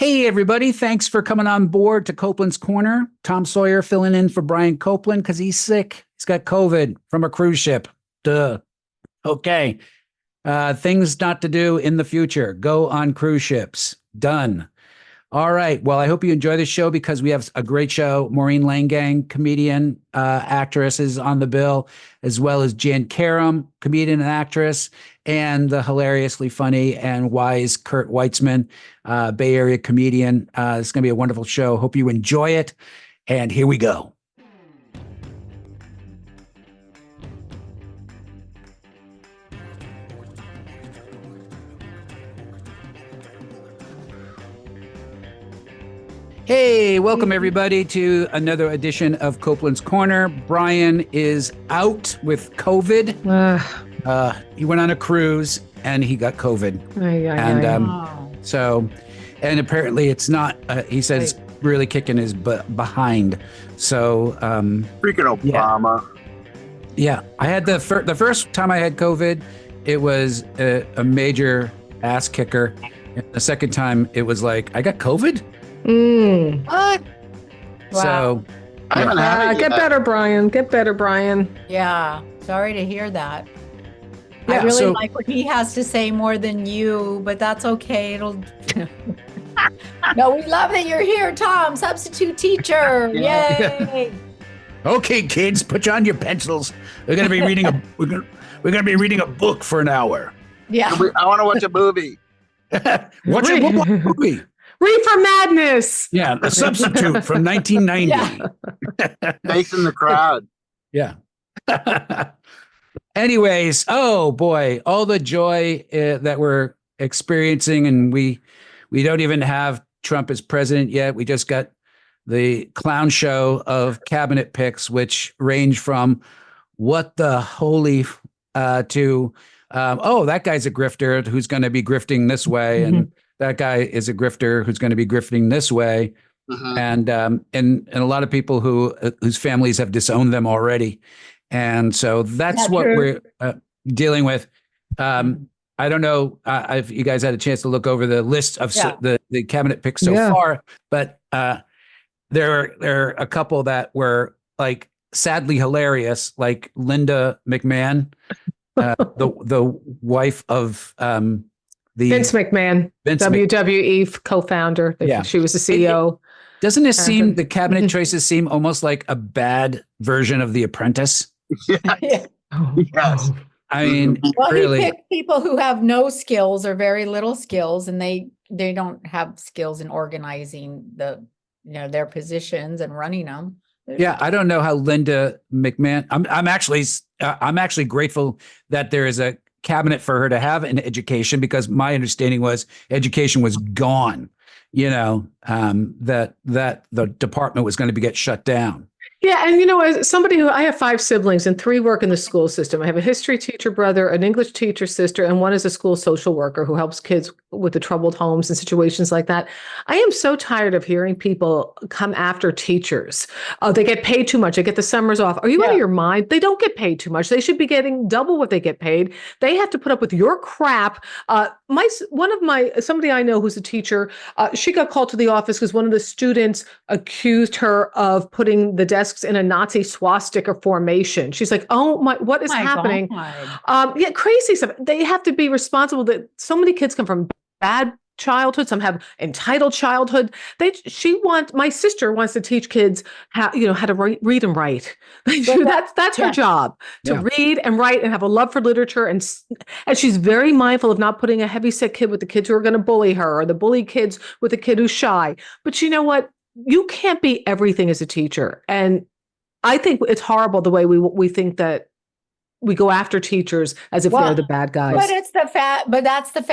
Hey, everybody. Thanks for coming on board to Copeland's Corner. Tom Sawyer filling in for Brian Copeland because he's sick. He's got COVID from a cruise ship. Duh. Okay. Things not to do in the future. Go on cruise ships. Done. All right. Well, I hope you enjoy the show because we have a great show. Maureen Langang, comedian, actress, is on the bill, as well as Jan Karam, comedian and actress, and the hilariously funny and wise Kurt Weitzman, Bay Area comedian. It's going to be a wonderful show. Hope you enjoy it. And here we go. Hey, welcome everybody to another edition of Copeland's Corner. Brian is out with COVID. He went on a cruise and he got COVID. And apparently it's not, he says, really kicking his butt behind. So, freaking Obama. Yeah, I had the first time I had COVID, it was a major ass kicker. And the second time it was like, I got COVID? What? Wow. So I haven't had it get yet. better, Brian. Get better, Brian. Yeah, sorry to hear that. Yeah, I really so- like what he has to say more than you, but that's okay. It'll. No, we love that you're here, Tom, substitute teacher. Yay! Okay, kids, put on your pencils. We're gonna be reading we're gonna be reading a book for an hour. Yeah. I want to watch a movie. Watch a movie. Reefer Madness. Yeah, a substitute from 1990. Yeah. Facing the crowd. Yeah. Anyways, oh boy, all the joy that we're experiencing, and we don't even have Trump as president yet. We just got the clown show of cabinet picks, which range from what the holy to that guy's a grifter who's going to be grifting this way, and that guy is a grifter who's going to be grifting this way, and a lot of people whose families have disowned them already, and so that's what we're dealing with. I don't know if you guys had a chance to look over the list of the cabinet picks so far, but there are a couple that were like sadly hilarious, like Linda McMahon, the wife of Vince McMahon, WWE co-founder. Yeah. She was the CEO. Doesn't it seem the cabinet choices seem almost like a bad version of The Apprentice? Yes. Yes. I mean, Well, really. he picked people who have no skills or very little skills, and they don't have skills in organizing their positions and running them. Yeah, I don't know how Linda McMahon. I'm actually grateful that there is a cabinet for her to have an education, because my understanding was education was gone. That the department was going to get shut down. Yeah. And, as somebody I have 5 siblings and 3 work in the school system. I have a history teacher brother, an English teacher sister, and one is a school social worker who helps kids with the troubled homes and situations like that. I am so tired of hearing people come after teachers. They get paid too much. They get the summers off. Are you out of your mind? They don't get paid too much. They should be getting double what they get paid. They have to put up with your crap. Somebody I know who's a teacher, she got called to the office because one of the students accused her of putting the desks in a Nazi swastika formation. She's like, "Oh my, what is happening?" Crazy stuff. They have to be responsible. That so many kids come from bad childhood. Some have entitled childhood. My sister wants to teach kids how to read and write. That's her job, to read and write and have a love for literature. And she's very mindful of not putting a heavyset kid with the kids who are going to bully her, or the bully kids with a kid who's shy. But you know what? You can't be everything as a teacher. And I think it's horrible the way we think that we go after teachers as if they're the bad guys. But that's the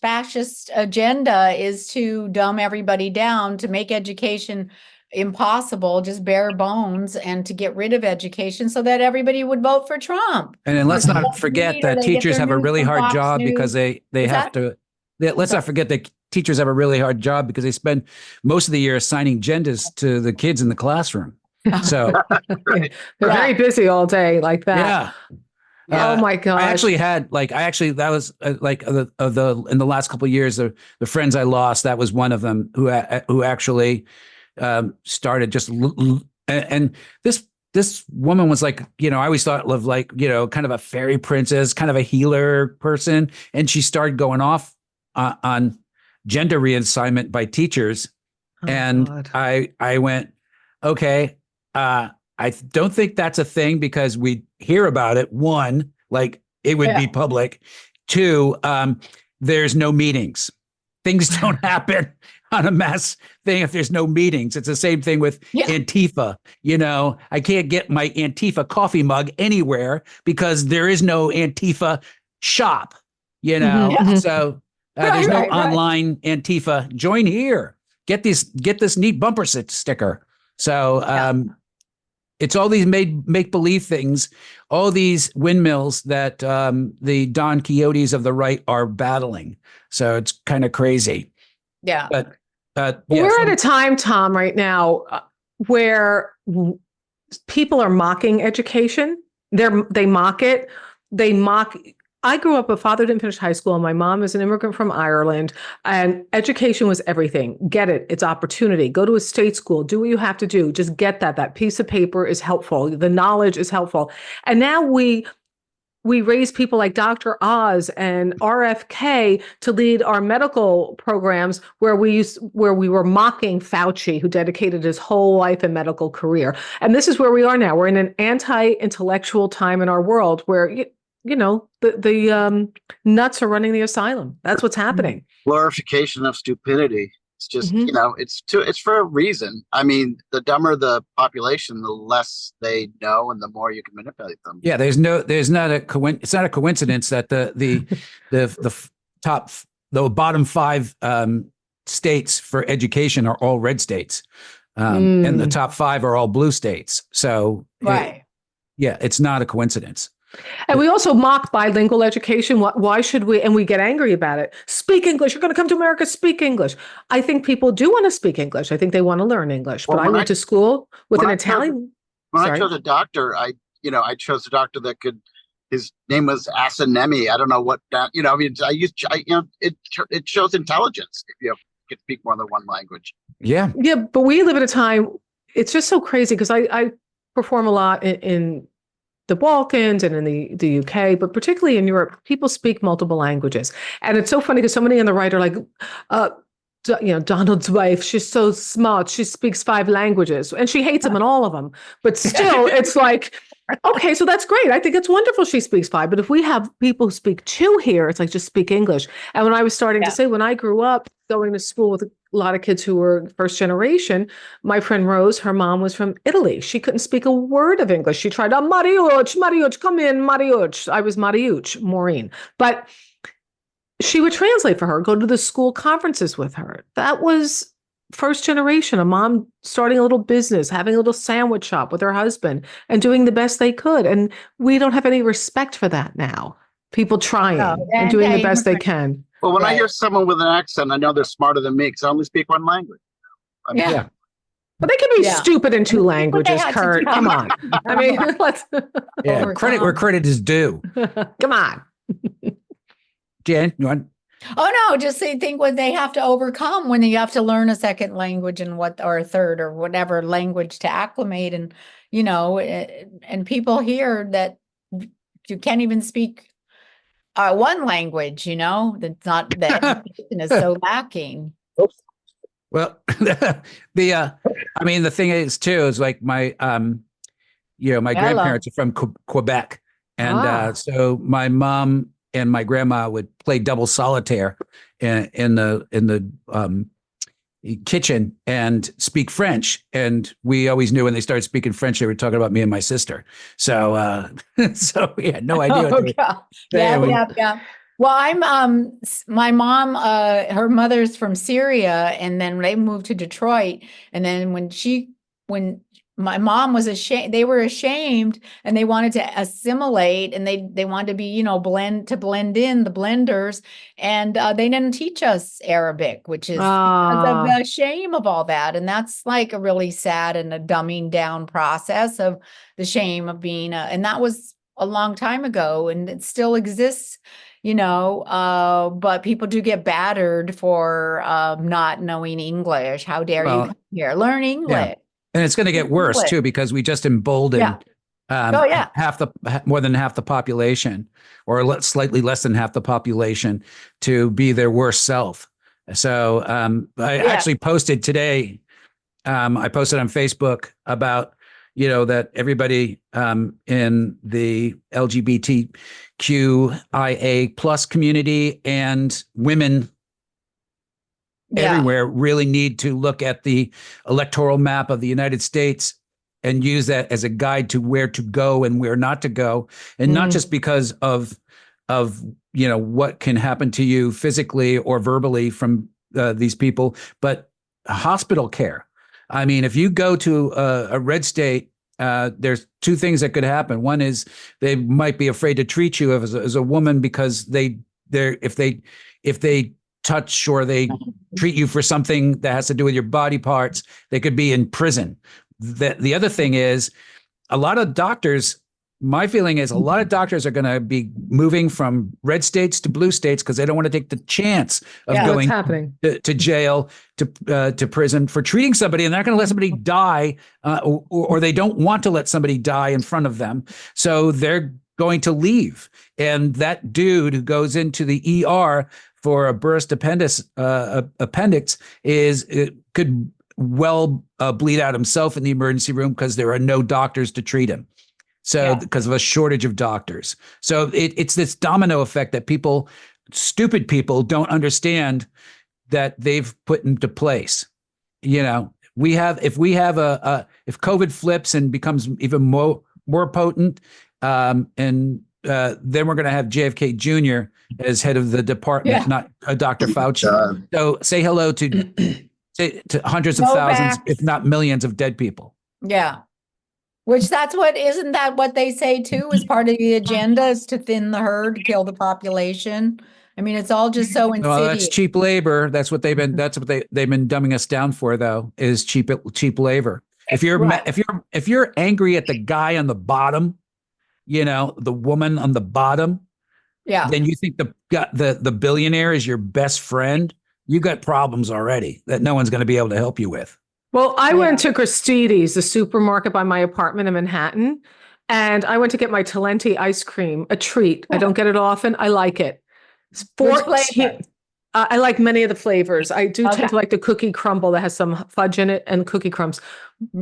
fascist agenda, is to dumb everybody down, to make education impossible, just bare bones, and to get rid of education so that everybody would vote for Trump. And let's not forget that teachers have a really hard job because they have to. Let's not forget that teachers have a really hard job because they spend most of the year assigning genders to the kids in the classroom. So they're very busy all day like that. Yeah. Oh my gosh. That was in the last couple of years, the friends I lost, that was one of them who actually started just, and this woman was like, I always thought of like, kind of a fairy princess, kind of a healer person. And she started going off on gender reassignment by teachers. God. I went, okay, I don't think that's a thing because we hear about it. One, like it would be public. Two, there's no meetings. Things don't happen on a mass thing if there's no meetings. It's the same thing with Antifa. I can't get my Antifa coffee mug anywhere because there is no Antifa shop, So there's no online Antifa. Join here. Get this neat bumper sticker. So it's all these make-believe things, all these windmills that the Don Quixotes of the right are battling. So it's kind of crazy. Yeah. But we're at a time, Tom, right now where people are mocking education. They mock it. I grew up, a father didn't finish high school, and my mom is an immigrant from Ireland, and education was everything. Get it. It's opportunity. Go to a state school. Do what you have to do. Just get that. That piece of paper is helpful. The knowledge is helpful. And now we raise people like Dr. Oz and RFK to lead our medical programs where we were mocking Fauci, who dedicated his whole life and medical career. And this is where we are now. We're in an anti-intellectual time in our world where the nuts are running the asylum. That's what's happening. Glorification of stupidity. It's just, it's for a reason. I mean, the dumber the population, the less they know and the more you can manipulate them. Yeah, it's not a coincidence that the bottom 5 states for education are all red states. And the top 5 are all blue states. So it's not a coincidence. And we also mock bilingual education. Why should we? And we get angry about it. Speak English. You're going to come to America, speak English. I think people do want to speak English. I think they want to learn English. But I went to school with an Italian. When I chose a doctor, I chose a doctor that could, his name was Asinemi. I don't know what that, it shows intelligence if you can speak more than one language. Yeah. Yeah. But we live at a time, it's just so crazy because I perform a lot in the Balkans and in the UK, but particularly in Europe, people speak multiple languages. And it's so funny because so many on the right are like, Donald's wife, she's so smart. She speaks 5 languages and she hates him in all of them. But still, it's like, okay, so that's great. I think it's wonderful she speaks 5. But if we have people who speak 2 here, it's like, just speak English. And when I was starting to say, when I grew up going to school with a lot of kids who were first generation, my friend Rose, her mom was from Italy. She couldn't speak a word of English. She tried, Mariucci, come in, Mariucci. I was Mariucci, Maureen. But she would translate for her, go to the school conferences with her. That was first generation, a mom starting a little business, having a little sandwich shop with her husband and doing the best they could. And we don't have any respect for that now. People trying and doing the best they can. Well, when I hear someone with an accent, I know they're smarter than me because I only speak one language. But they can be stupid in 2 languages, Kurt. Come on. I mean, let's credit where credit is due. Come on. Jen, you want? Oh no, just think what they have to overcome when you have to learn a second language or a third or whatever language to acclimate, and and people here that you can't even speak one language, that's not that is so lacking. Well, the thing is too, is like my grandparents are from Quebec. And so my mom and my grandma would play double solitaire in the kitchen and speak French. And we always knew when they started speaking French, they were talking about me and my sister. So, so we had no idea. Yeah. Well, I'm, my mom, her mother's from Syria, and then they moved to Detroit. And then when my mom was ashamed, they were ashamed, and they wanted to assimilate, and they wanted to be, blend in the blenders. And they didn't teach us Arabic, which is because of the shame of all that. And that's like a really sad and a dumbing down process of the shame of being and that was a long time ago, and it still exists, but people do get battered for not knowing English. How dare you come here? Learn English. Yeah. And it's going to get worse too, because we just emboldened more than half the population, or slightly less than half the population, to be their worst self. So I actually posted today, I posted on Facebook about, that everybody in the LGBTQIA plus community and women everywhere really need to look at the electoral map of the United States and use that as a guide to where to go and where not to go. And not just because of what can happen to you physically or verbally from these people, but hospital care. I mean, if you go to a red state, there's two things that could happen. One is they might be afraid to treat you as a woman, because if they touch or they treat you for something that has to do with your body parts, they could be in prison. The other thing is, a lot of doctors, my feeling is a lot of doctors are going to be moving from red states to blue states because they don't want to take the chance of going to jail, to prison for treating somebody, and they're not going to let somebody die, or they don't want to let somebody die in front of them. So they're going to leave. And that dude who goes into the ER for a burst appendix could bleed out himself in the emergency room because there are no doctors to treat him. So because of a shortage of doctors. So it's this domino effect that stupid people don't understand that they've put into place. If COVID flips and becomes even more potent, then we're going to have JFK Jr. as head of the department, not Dr. Fauci. So say hello to hundreds of thousands, if not millions, of dead people. Yeah. Which isn't that what they say too, as part of the agenda, is to thin the herd, kill the population? I mean, it's all just so insidious. Well, that's cheap labor. That's what they've been dumbing us down for, though, is cheap labor. If you're angry at the guy on the bottom, the woman on the bottom, then you think the billionaire is your best friend. You got problems already that no one's going to be able to help you with. Well, I went to Christie's, the supermarket by my apartment in Manhattan, and I went to get my Talenti ice cream, a treat. I don't get it often. I like it. I like many of the flavors. I do tend to like the cookie crumble that has some fudge in it and cookie crumbs.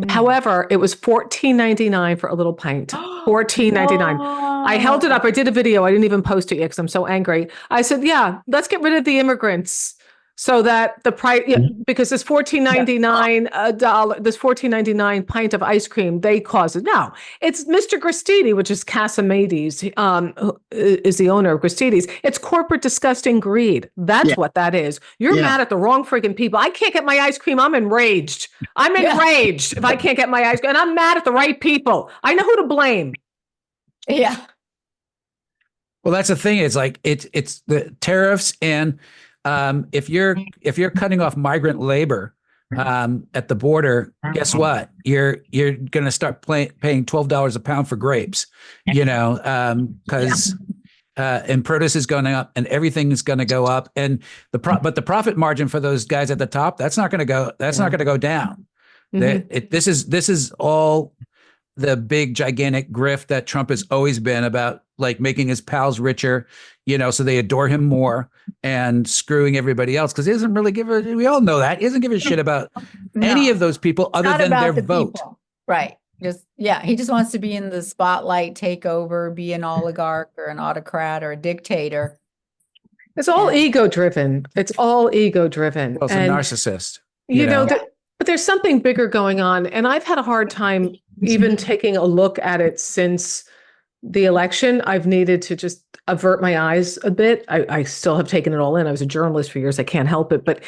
However, it was $14.99 for a little pint. $14.99. I held it up. I did a video. I didn't even post it yet because I'm so angry. I said, let's get rid of the immigrants. So that the price, because this $14.99 this $14.99 pint of ice cream, they cause it. No, it's Mr. Gristidi, which is Casamades, who is the owner of Gristidi's. It's corporate disgusting greed. That's what that is. You're mad at the wrong freaking people. I can't get my ice cream. I'm enraged. If I can't get my ice cream, and I'm mad at the right people. I know who to blame. Yeah. Well, that's the thing. It's like it's the tariffs, and if you're cutting off migrant labor at the border, guess what? You're going to start paying $12 a pound for grapes, because and produce is going up, and everything is going to go up, and but the profit margin for those guys at the top, that's not going to go down. Mm-hmm. This is all the big gigantic grift that Trump has always been about, like making his pals richer, so they adore him more, and screwing everybody else, because he doesn't really we all know that he doesn't give a shit about any of those people other than their vote. People. Right. He just wants to be in the spotlight, take over, be an oligarch or an autocrat or a dictator. It's all ego driven. Well, it's a narcissist. But there's something bigger going on, and I've had a hard time even taking a look at it since the election. I've needed to just avert my eyes a bit. I still have taken it all in. I was a journalist for years. I can't help it, but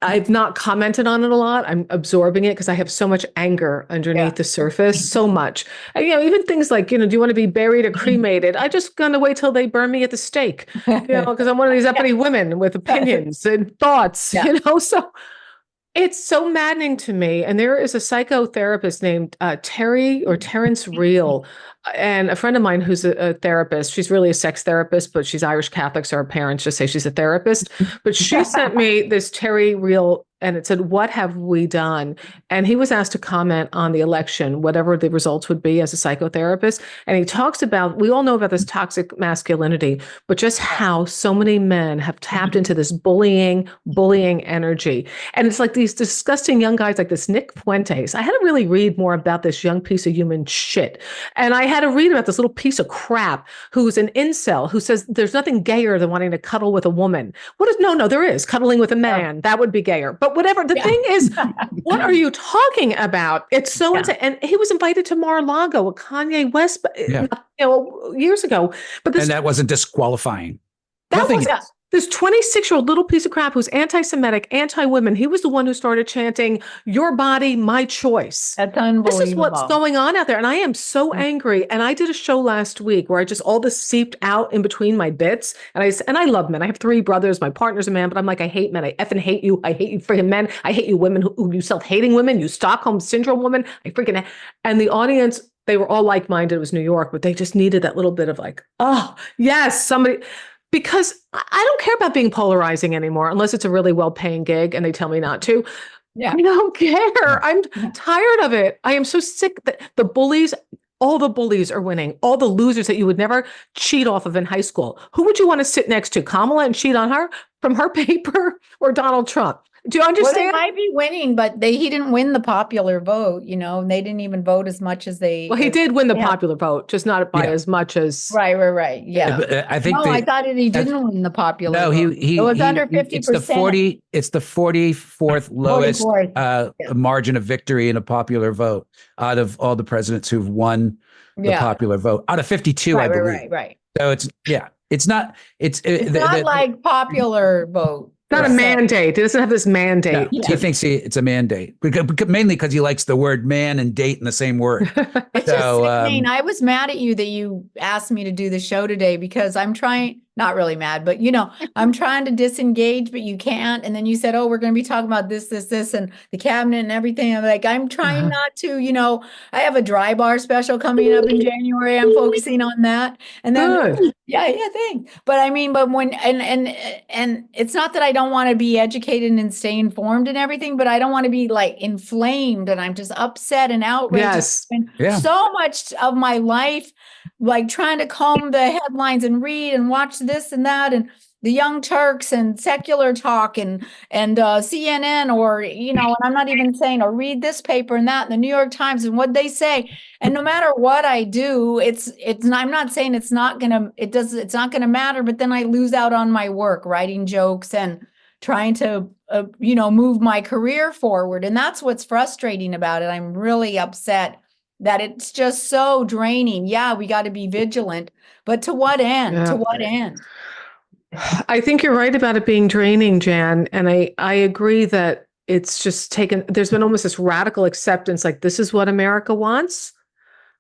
I've not commented on it a lot. I'm absorbing it because I have so much anger underneath the surface, so much. And, even things like, do you want to be buried or cremated? I just gonna wait till they burn me at the stake, because I'm one of these uppity women with opinions and thoughts, so it's so maddening to me. And there is a psychotherapist named Terrence Real. And a friend of mine who's a therapist, she's really a sex therapist, but she's Irish Catholic, so her parents just say she's a therapist. But she sent me this Terry reel, and it said, "What have we done?" And he was asked to comment on the election, whatever the results would be, as a psychotherapist. And he talks about, we all know about this toxic masculinity, but just how so many men have tapped into this bullying energy. And it's like these disgusting young guys like this Nick Fuentes. I had to really read more about this young piece of human shit. And I had to read about this little piece of crap who's an incel who says there's nothing gayer than wanting to cuddle with a woman. No, there is. Cuddling with a man, that would be gayer. But whatever. The thing is, what are you talking about? It's so insane. And he was invited to Mar-a-Lago with Kanye West, years ago. But and that wasn't disqualifying. That was this 26-year-old little piece of crap who's anti-Semitic, anti-women. He was the one who started chanting, "Your body, my choice." That's unbelievable. This is what's going on out there. And I am so angry. And I did a show last week where all this seeped out in between my bits. And I love men. I have 3 brothers. My partner's a man, but I'm like, I hate men. I effing hate you. I hate you freaking men. I hate you women who you self-hating women, you Stockholm syndrome woman. And the audience, they were all like-minded. It was New York, but they just needed that little bit of like, oh, yes, somebody. Because I don't care about being polarizing anymore, unless it's a really well-paying gig and they tell me not to. Yeah. I don't care. I'm tired of it. I am so sick that all the bullies are winning. All the losers that you would never cheat off of in high school. Who would you want to sit next to? Kamala and cheat on her from her paper, or Donald Trump? Do you understand? Well, they might be winning, but he didn't win the popular vote, and they didn't even vote as much as they. Well, he did win the popular vote, just not by as much as. Right. Yeah. I think. I thought he didn't win the popular. No, vote. It was under 50%. It's the 44th lowest margin of victory in a popular vote out of all the presidents who've won the popular vote, out of 52, I believe. Right. So it's not like popular vote. Not a mandate. It doesn't have this mandate. Yeah. He thinks it's a mandate, mainly because he likes the word man and date in the same word. It's just sickening. I was mad at you that you asked me to do the show today because I'm trying, not really mad, but I'm trying to disengage, but you can't. And then you said, "Oh, we're going to be talking about this, and the cabinet and everything." I'm like, I'm trying not to, I have a dry bar special coming up in January. I'm focusing on that. And then, thanks. But when, and it's not that I don't want to be educated and stay informed and everything, but I don't want to be like inflamed and I'm just upset and outraged. Yes. So much of my life, like trying to comb the headlines and read and watch this and that and the Young Turks and secular talk and CNN or, and I'm not even saying, or read this paper and that, and the New York Times and what they say. And no matter what I do, I'm not saying it's not going to matter, but then I lose out on my work, writing jokes and trying to, move my career forward. And that's what's frustrating about it. I'm really upset that it's just so draining. Yeah, we got to be vigilant, but to what end? Yeah. To what end? I think you're right about it being draining, Jan. And I agree that it's just there's been almost this radical acceptance, like this is what America wants.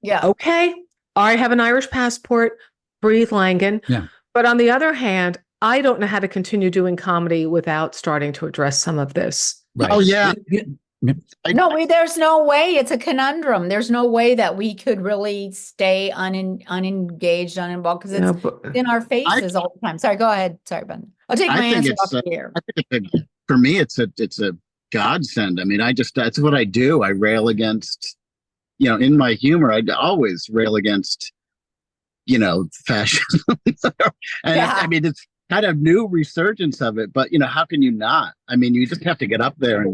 Yeah. Okay. I have an Irish passport, breathe Langan. Yeah. But on the other hand, I don't know how to continue doing comedy without starting to address some of this. Right. Oh, yeah. No, there's no way. It's a conundrum. There's no way that we could really stay unengaged, uninvolved, because it's in our faces all the time. Sorry, go ahead. Sorry, Ben. I'll take my answer off the air. I think for me, it's a godsend. I mean, that's what I do. I rail against, in my humor, I always rail against, fascism. I mean, it's kind of new resurgence of it, but how can you not? I mean, you just have to get up there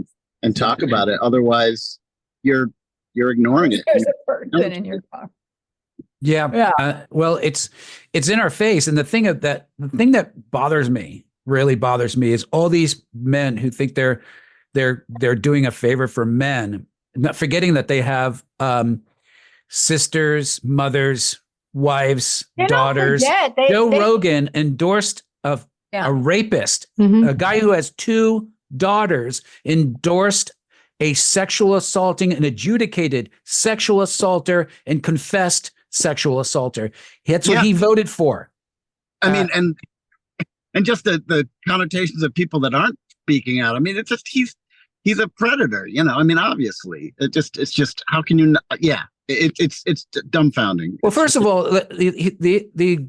and talk about it. Otherwise, you're ignoring it. There's a person in your car. Yeah. Well, it's in our face, and the thing that really bothers me, is all these men who think they're doing a favor for men, not forgetting that they have sisters, mothers, wives, daughters. Joe Rogan endorsed a rapist, a guy who has 2 daughters, endorsed a sexual assaulting, an adjudicated sexual assaulter and confessed sexual assaulter. That's what he voted for. I mean, and just the connotations of people that aren't speaking out. I mean, it's just he's a predator, I mean, obviously, it's just how can you not? Yeah, It's dumbfounding. Well, first of all, the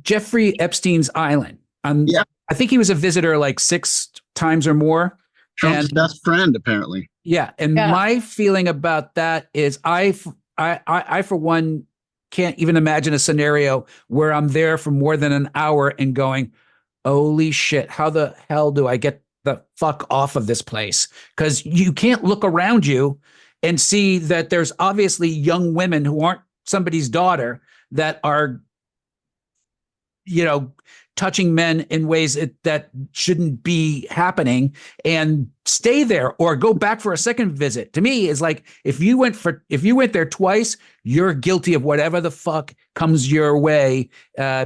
Jeffrey Epstein's island. Yeah. I think he was a visitor like 6 times or more. Trump's best friend, apparently. Yeah, and my feeling about that is, I for one can't even imagine a scenario where I'm there for more than an hour and going, holy shit, how the hell do I get the fuck off of this place? Because you can't look around you and see that there's obviously young women who aren't somebody's daughter that are, touching men in ways that shouldn't be happening, and stay there or go back for a second visit. To me, is like, if you went there twice, you're guilty of whatever the fuck comes your way.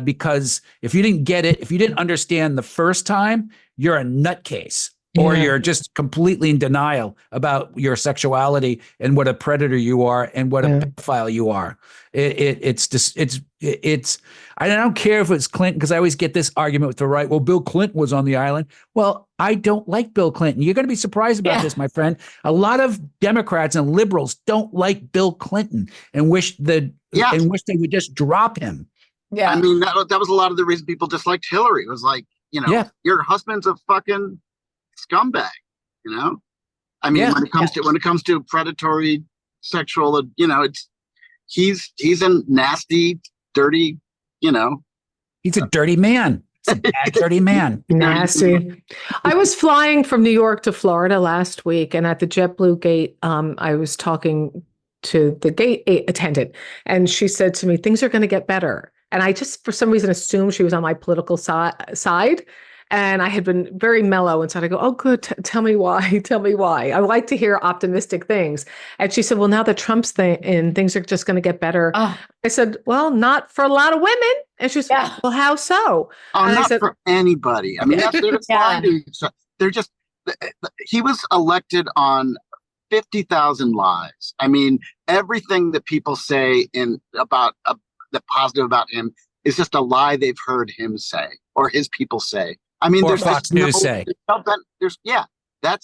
Because if you didn't get it, if you didn't understand the first time, you're a nutcase. Or you're just completely in denial about your sexuality and what a predator you are and what a pedophile you are. It's I don't care if it's Clinton, because I always get this argument with the right. Well, Bill Clinton was on the island. Well, I don't like Bill Clinton. You're going to be surprised about this, my friend. A lot of Democrats and liberals don't like Bill Clinton and wish they would just drop him. Yeah. I mean, that was a lot of the reason people disliked Hillary. It was like, your husband's a fucking scumbag, I mean, when it comes to predatory sexual, he's a nasty, dirty, he's a dirty man. He's a bad, dirty man. Nasty. I was flying from New York to Florida last week, and at the JetBlue gate, I was talking to the gate attendant, and she said to me, "Things are going to get better." And I just, for some reason, assumed she was on my political side. And I had been very mellow. And so I go, "Oh, good. Tell me why. Tell me why." I like to hear optimistic things. And she said, "Well, now that Trump's in, things are just going to get better." I said, "Well, not for a lot of women." And she said, "Well, how so?" And not for anybody. I mean, they're just, he was elected on 50,000 lies. I mean, everything that people say about the positive about him is just a lie they've heard him say or his people say. I mean, or Fox News say. There's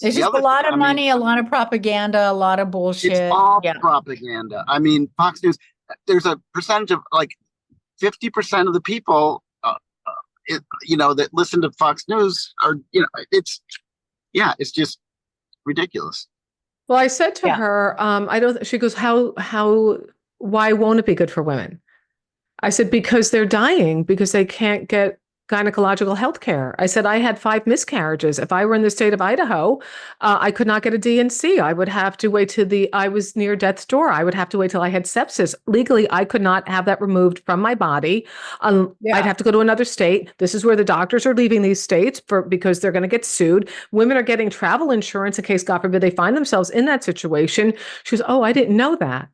just a lot of money, a lot of propaganda, a lot of bullshit. It's all propaganda. I mean, Fox News, there's a percentage of like 50% of the people, that listen to Fox News are, it's just ridiculous. Well, I said to her, she goes, why won't it be good for women? I said, because they're dying, because they can't get gynecological health care. I said, I had 5 miscarriages. If I were in the state of Idaho, I could not get a D&C. I would have to wait I was near death's door. I would have to wait till I had sepsis. Legally, I could not have that removed from my body. I'd have to go to another state. This is where the doctors are leaving these states because they're going to get sued. Women are getting travel insurance in case, God forbid, they find themselves in that situation. She goes, "Oh, I didn't know that."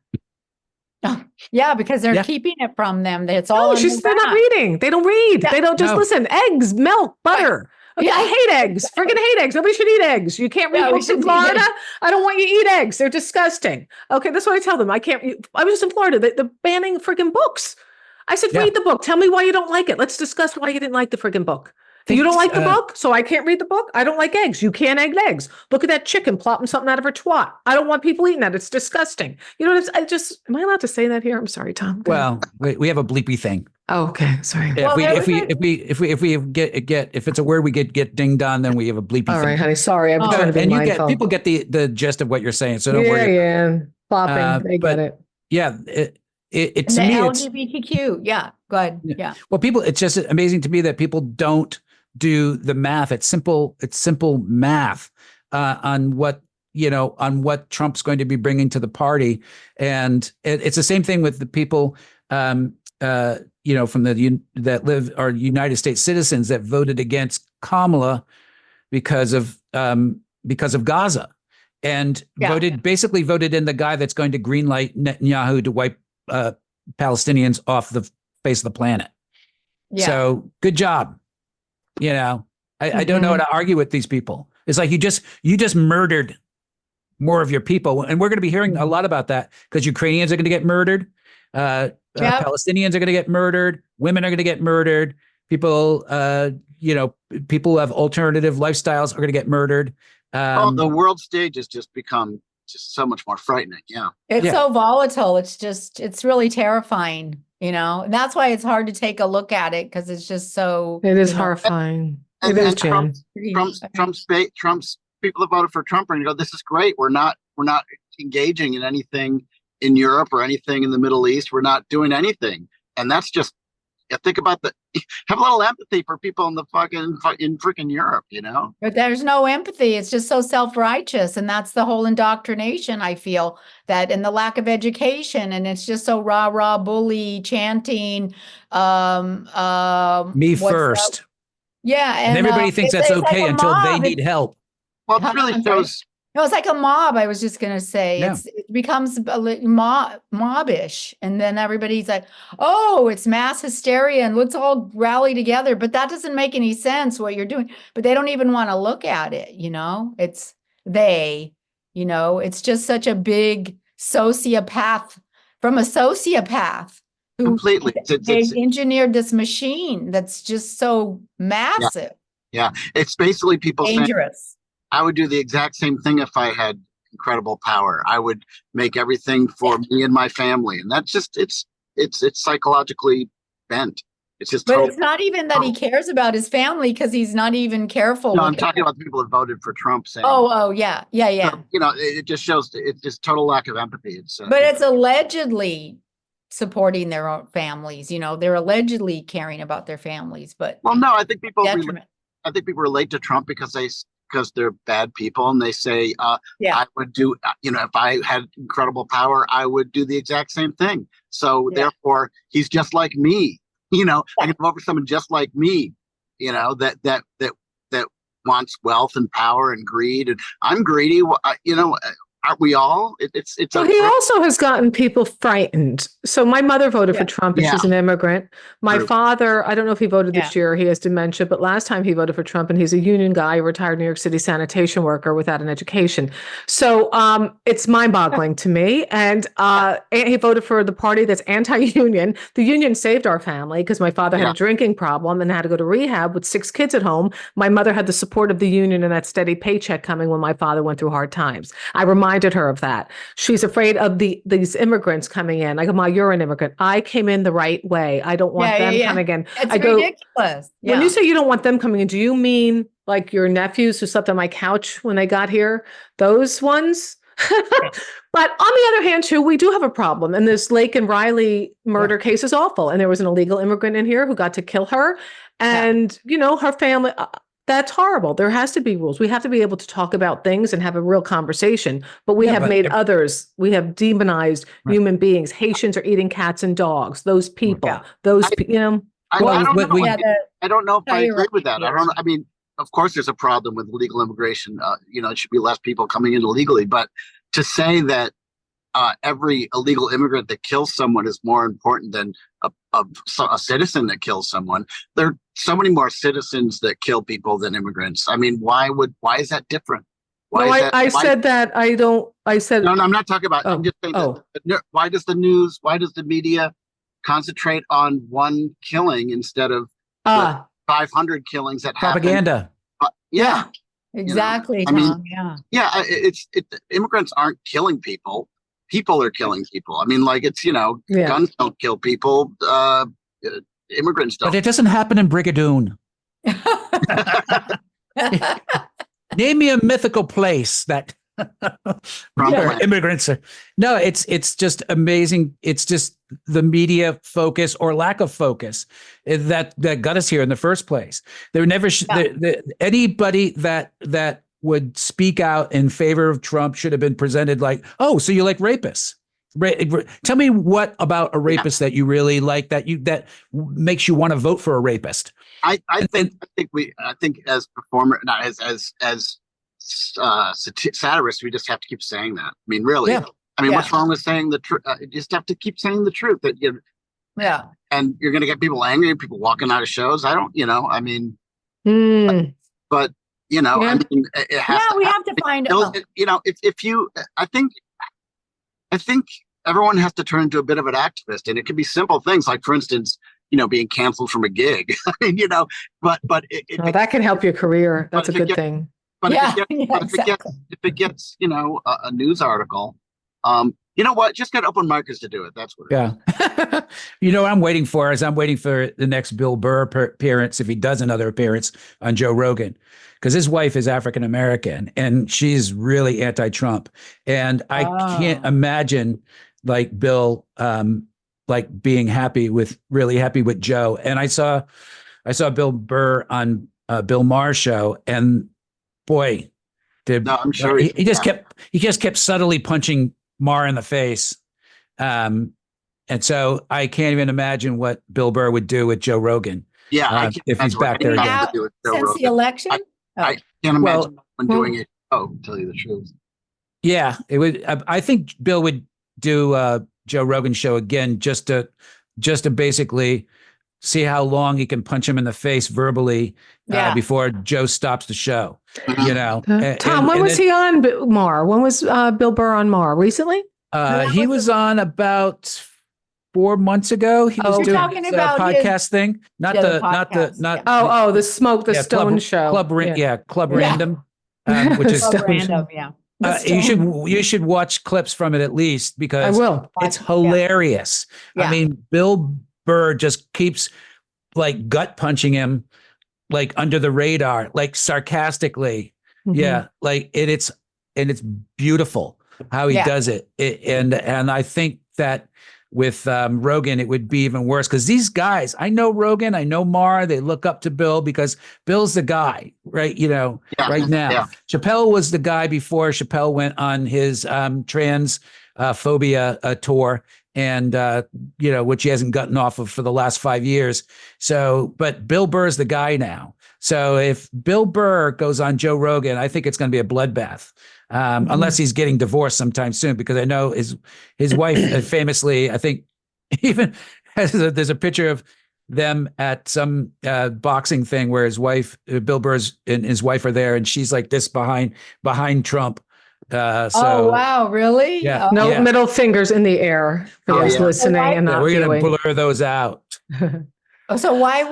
Yeah, because they're keeping it from them. It's all. They're not reading. They don't read. They don't just listen. Eggs, milk, butter. Okay, I hate eggs. Freaking hate eggs. Nobody should eat eggs. You can't read books in Florida. I don't want you to eat eggs. They're disgusting. Okay, that's what I tell them. I can't. I was just in Florida. They're banning freaking books. I said, read the book. Tell me why you don't like it. Let's discuss why you didn't like the freaking book. You don't like the book, so I can't read the book. I don't like eggs. You can't egg eggs. Look at that chicken plopping something out of her twat. I don't want people eating that. It's disgusting. Am I allowed to say that here? I'm sorry, Tom. Well, we have a bleepy thing. Oh, okay. Sorry. If it's a word we get dinged on, then we have a bleepy thing. All right, honey. Sorry. I'm trying to be mindful. People get the gist of what you're saying, so don't worry. Yeah. Plopping. They get it. Yeah. It's the me, LGBTQ. Yeah. Go ahead. Yeah. Well, it's just amazing to me that people don't do the math. It's simple math on what Trump's going to be bringing to the party. And it's the same thing with the people, from that United States citizens that voted against Kamala because of Gaza, and voted in the guy that's going to greenlight Netanyahu to wipe Palestinians off the face of the planet. Yeah. So good job. I don't know how to argue with these people. It's like you just murdered more of your people, and we're going to be hearing a lot about that because Ukrainians are going to get murdered, Palestinians are going to get murdered, women are going to get murdered, people people who have alternative lifestyles are going to get murdered. The world stage has just become just so much more frightening. Yeah. It's so volatile. It's really terrifying, and that's why it's hard to take a look at it, because it's just so. It is horrifying. And it is, Jan. Trump's people that voted for Trump are going to go, this is great. We're not engaging in anything in Europe or anything in the Middle East. We're not doing anything. And that's just, think about have a little empathy for people in freaking Europe, But there's no empathy. It's just so self-righteous. And that's the whole indoctrination, I feel, that, and the lack of education. And it's just so rah, bully, chanting. Me first. Yeah. And everybody thinks that's okay like until they need help. Well, it really shows. No, it's like a mob. I was just going to say Yeah. it becomes mobbish. And then everybody's like, oh, it's mass hysteria and let's all rally together. But that doesn't make any sense what you're doing. But they don't even want to look at it. It's it's just such a big sociopath from a sociopath who Completely. they engineered this machine that's just so massive. Yeah. It's basically people dangerous. saying, I would do the exact same thing if I had incredible power. I would make everything for me and my family. And that's just, it's psychologically bent. It's just, but it's not even that he cares about his family, because he's not even careful. No, I'm talking about the people that voted for Trump saying, yeah. It just shows, it's just total lack of empathy. But it's allegedly supporting their own families. They're allegedly caring about their families, but well, no, I think people relate to Trump because they're bad people, and they say, I would do, if I had incredible power, I would do the exact same thing. So therefore, he's just like me. I can vote for someone just like me. That wants wealth and power and greed, and I'm greedy. Aren't we all? Well, he also has gotten people frightened. So my mother voted for Trump, and she's an immigrant. My father, I don't know if he voted this year. He has dementia, but last time he voted for Trump, and he's a union guy, a retired New York City sanitation worker without an education. So it's mind-boggling to me. And he voted for the party that's anti-union. The union saved our family because my father had a drinking problem and had to go to rehab with 6 kids at home. My mother had the support of the union and that steady paycheck coming when my father went through hard times. I reminded her of that. She's afraid of these immigrants coming in. I go, Ma, you're an immigrant. I came in the right way. I don't want them coming in. It's ridiculous. When you say you don't want them coming in, do you mean like your nephews who slept on my couch when they got here? Those ones? But on the other hand, too, we do have a problem. And this Lake and Riley murder case is awful. And there was an illegal immigrant in here who got to kill her. And, her family... That's horrible. There has to be rules. We have to be able to talk about things and have a real conversation. But we have made others. We have demonized human beings. Haitians are eating cats and dogs. Those people. I don't know if I agree with that. I mean, of course, there's a problem with legal immigration. It should be less people coming in illegally. But to say that every illegal immigrant that kills someone is more important than a citizen that kills someone. There are so many more citizens that kill people than immigrants. I mean, why is that different? No, I said that. No, I'm not talking about, I'm just saying that, why does the media concentrate on one killing instead of 500 killings that propaganda happen? Exactly. Immigrants aren't killing people. People are killing people. I mean, guns don't kill people. Immigrants don't. But it doesn't happen in Brigadoon. Name me a mythical place that immigrants are. No, it's just amazing. It's just the media focus or lack of focus that got us here in the first place. There never anybody that would speak out in favor of Trump should have been presented like, oh, so you like rapists? Tell me what about a rapist that you really like that makes you want to vote for a rapist. I think as performer, not as satirists, we just have to keep saying that. I mean, really. Yeah. I mean, what's wrong with saying the truth? You just have to keep saying the truth. And you're going to get people angry, people walking out of shows. I don't, I mean, but. I mean, it has we have to find out. I think everyone has to turn into a bit of an activist, and it can be simple things like, for instance, being canceled from a gig. I mean, but that can help your career. That's a good thing. But Yeah, if it gets, you know, a news article, you know what? Just get open micers to do it. That's what. Yeah. You know what I'm waiting for is I'm waiting for the next Bill Burr appearance, if he does another appearance on Joe Rogan, because his wife is African American and she's really anti-Trump, and I can't imagine like Bill like being really happy with Joe. And I saw Bill Burr on Bill Maher's show, and boy, I'm sure he just kept subtly punching Maher in the face. And so I can't even imagine what Bill Burr would do with Joe Rogan. Yeah, if he's back there again. Since the election? I can't imagine when doing it. Oh, to tell you the truth. Yeah, it would. I think Bill would do Joe Rogan show again just to basically see how long he can punch him in the face verbally before Joe stops the show. You know, Tom, when was he on Maher? When was Bill Burr on Maher? Recently? He was on about 4 months ago. He was doing his podcast thing, not the Stone show, Club Random, which is Club Random, you should watch clips from it at least, because I will. It's hilarious. Yeah. I mean, Bill Burr just keeps like gut punching him like under the radar, like sarcastically. Mm-hmm. Yeah, like it's beautiful how he does it. And I think that with Rogan, it would be even worse, because these guys, I know Rogan, I know Maher, they look up to Bill because Bill's the guy, right? You know, right now. Yeah. Chappelle was the guy before Chappelle went on his trans phobia tour, and you know, which he hasn't gotten off of for the last 5 years. So, but Bill Burr's the guy now. So if Bill Burr goes on Joe Rogan, I think it's going to be a bloodbath. Unless he's getting divorced sometime soon, because I know his wife famously, I think, even there's a picture of them at some boxing thing where his wife, Bill Burr's and his wife are there, and she's like this behind Trump. Oh wow, really? Yeah. No middle fingers in the air for those listening and not we're viewing. gonna blur those out. So why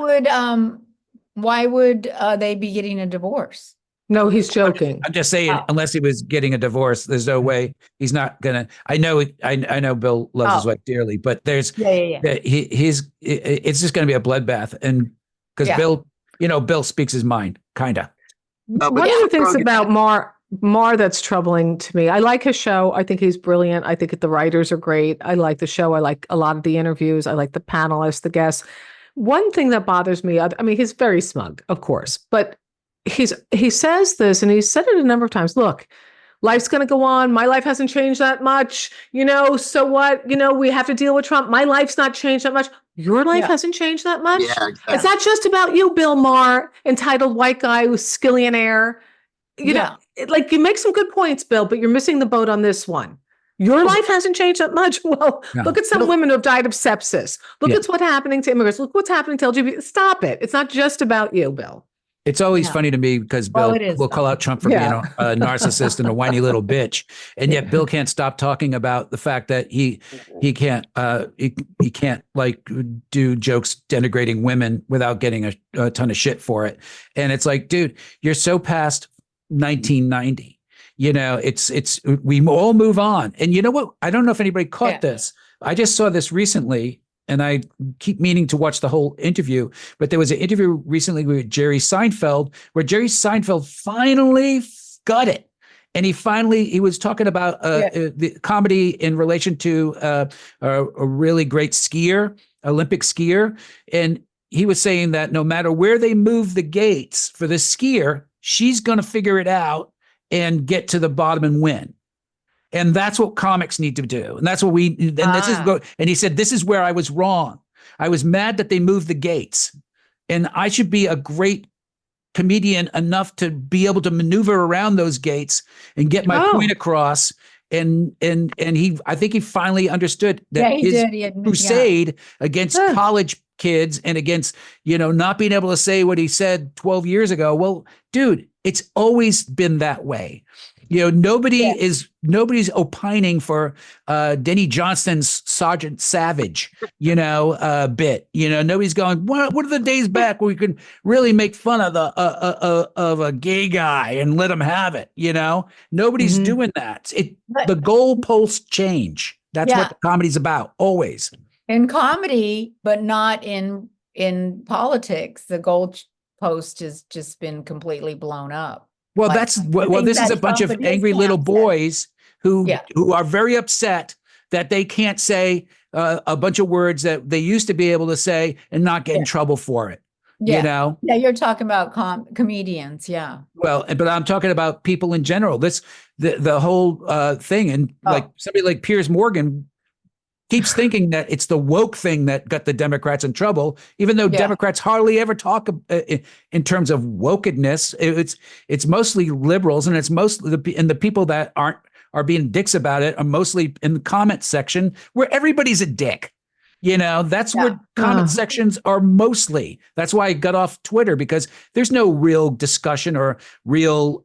would they be getting a divorce? No, he's joking. I'm just saying, unless he was getting a divorce, there's no way he's not gonna. I know Bill loves his wife dearly, but there's it's just gonna be a bloodbath, and because Bill speaks his mind, kinda. One of the things about Maher that's troubling to me, I like his show. I think he's brilliant. I think the writers are great. I like the show. I like a lot of the interviews. I like the panelists, the guests. One thing that bothers me, I mean, he's very smug, of course, but he says this, and he's said it a number of times. Look, life's going to go on. My life hasn't changed that much. You know, so what? You know, we have to deal with Trump. My life's not changed that much. Your life hasn't changed that much. Yeah, exactly. It's not just about you, Bill Maher, entitled white guy who's skillionaire. You know, like, you make some good points, Bill, but you're missing the boat on this one. Your life hasn't changed that much. Well, look at some women who have died of sepsis. Look at what's happening to immigrants. Look what's happening to LGBT. Stop it. It's not just about you, Bill. It's always funny to me because Bill will call out Trump for being a narcissist and a whiny little bitch, and yet Bill can't stop talking about the fact that he can't like do jokes denigrating women without getting a ton of shit for it. And it's like, dude, you're so past 1990. You know, we all move on. And you know what? I don't know if anybody caught this. I just saw this recently, and I keep meaning to watch the whole interview, but there was an interview recently with Jerry Seinfeld where Jerry Seinfeld finally got it. And he was talking about the comedy in relation to a really great skier, Olympic skier. And he was saying that no matter where they move the gates for the skier, she's going to figure it out and get to the bottom and win. And that's what comics need to do. And that's what and he said, this is where I was wrong. I was mad that they moved the gates, and I should be a great comedian enough to be able to maneuver around those gates and get my point across. And I think he finally understood that his crusade against college kids and against, not being able to say what he said 12 years ago. Well, dude, it's always been that way. nobody's opining for Denny Johnston's Sergeant Savage, bit. Nobody's going, what are the days back where we could really make fun of of a gay guy and let him have it? Nobody's doing that. The goalposts change. That's what the comedy's about, always. In comedy, but not in politics. The goalpost has just been completely blown up. Well, this is a bunch of angry little boys who are very upset that they can't say a bunch of words that they used to be able to say and not get in trouble for it. Yeah, you're talking about comedians. Yeah. Well, but I'm talking about people in general. The whole thing, and like somebody like Piers Morgan keeps thinking that it's the woke thing that got the Democrats in trouble, even though Democrats hardly ever talk in terms of wokeness. It's mostly liberals, and it's mostly the people that are being dicks about it are mostly in the comment section where everybody's a dick. That's where comment sections are mostly. That's why I got off Twitter, because there's no real discussion or real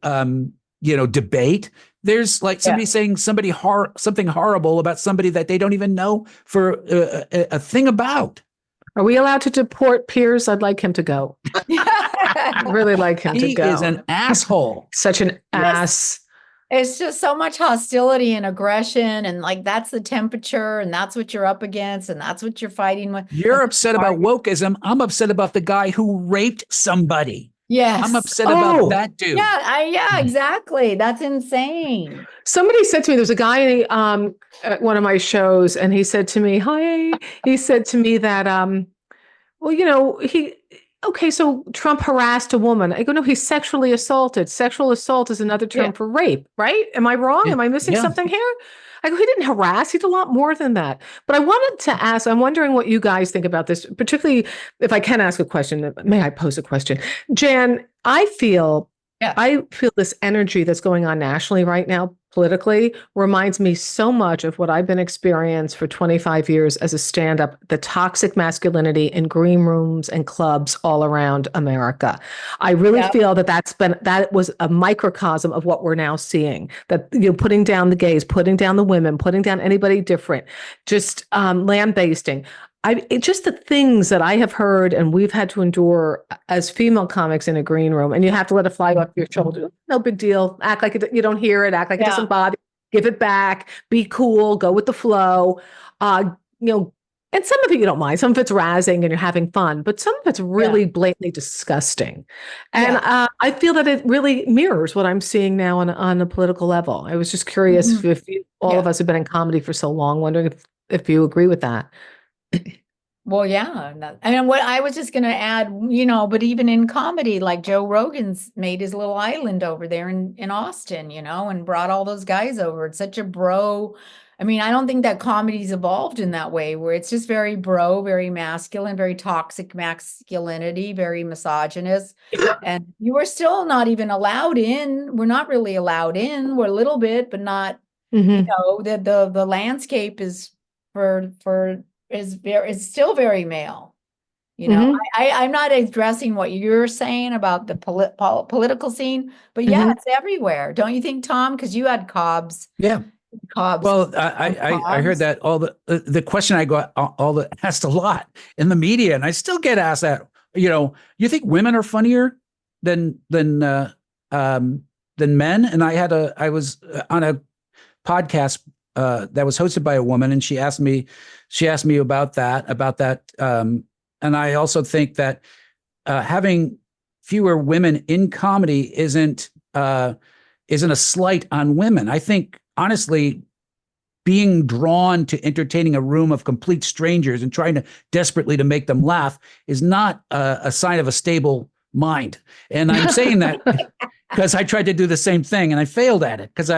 debate. There's like somebody saying something horrible about somebody that they don't even know for a thing about. Are we allowed to deport Piers? I'd like him to go. I'd really like him to go. He is an asshole. Such an ass. It's just so much hostility and aggression, and like that's the temperature, and that's what you're up against, and that's what you're fighting with. You're upset about wokeism. I'm upset about the guy who raped somebody. Yes. I'm upset about that dude. Yeah, exactly. That's insane. Somebody said to me, there's a guy at one of my shows, and he said to me, hi, he said to me that, so Trump harassed a woman. I go, no, he's sexually assaulted. Sexual assault is another term for rape, right? Am I wrong? Am I missing something here? I go, he didn't harass. He did a lot more than that. But I wanted to ask, I'm wondering what you guys think about this, particularly if I can ask a question. May I pose a question? Jan, I feel this energy that's going on nationally right now, politically, reminds me so much of what I've been experiencing for 25 years as a stand-up, the toxic masculinity in green rooms and clubs all around America. I really feel that was a microcosm of what we're now seeing, that, putting down the gays, putting down the women, putting down anybody different, just lambasting. Just the things that I have heard and we've had to endure as female comics in a green room, and you have to let it fly off your shoulder. No big deal. Act like you don't hear it. Act like it doesn't bother you. Give it back. Be cool. Go with the flow. And some of it you don't mind. Some of it's razzing and you're having fun, but some of it's really blatantly disgusting. And I feel that it really mirrors what I'm seeing now on a political level. I was just curious if all of us have been in comedy for so long, wondering if you agree with that. Well, yeah. And what I was just going to add, but even in comedy, like Joe Rogan's made his little island over there in Austin, and brought all those guys over. It's such a bro. I mean, I don't think that comedy's evolved in that way, where it's just very bro, very masculine, very toxic masculinity, very misogynist. And you are still not even allowed in. We're not really allowed in. We're a little bit, but not, the landscape is is still very male. I'm not addressing what you're saying about the political scene, but it's everywhere. Don't you think, Tom? Because you had Cobb's. Yeah. Cobb's. Well, I heard that the question I got asked a lot in the media, and I still get asked that. You think women are funnier than men? And I was on a podcast that was hosted by a woman, and she asked me about that. And I also think that having fewer women in comedy isn't a slight on women. I think, honestly, being drawn to entertaining a room of complete strangers and trying to desperately to make them laugh is not a sign of a stable mind. And I'm saying that because I tried to do the same thing and I failed at it, because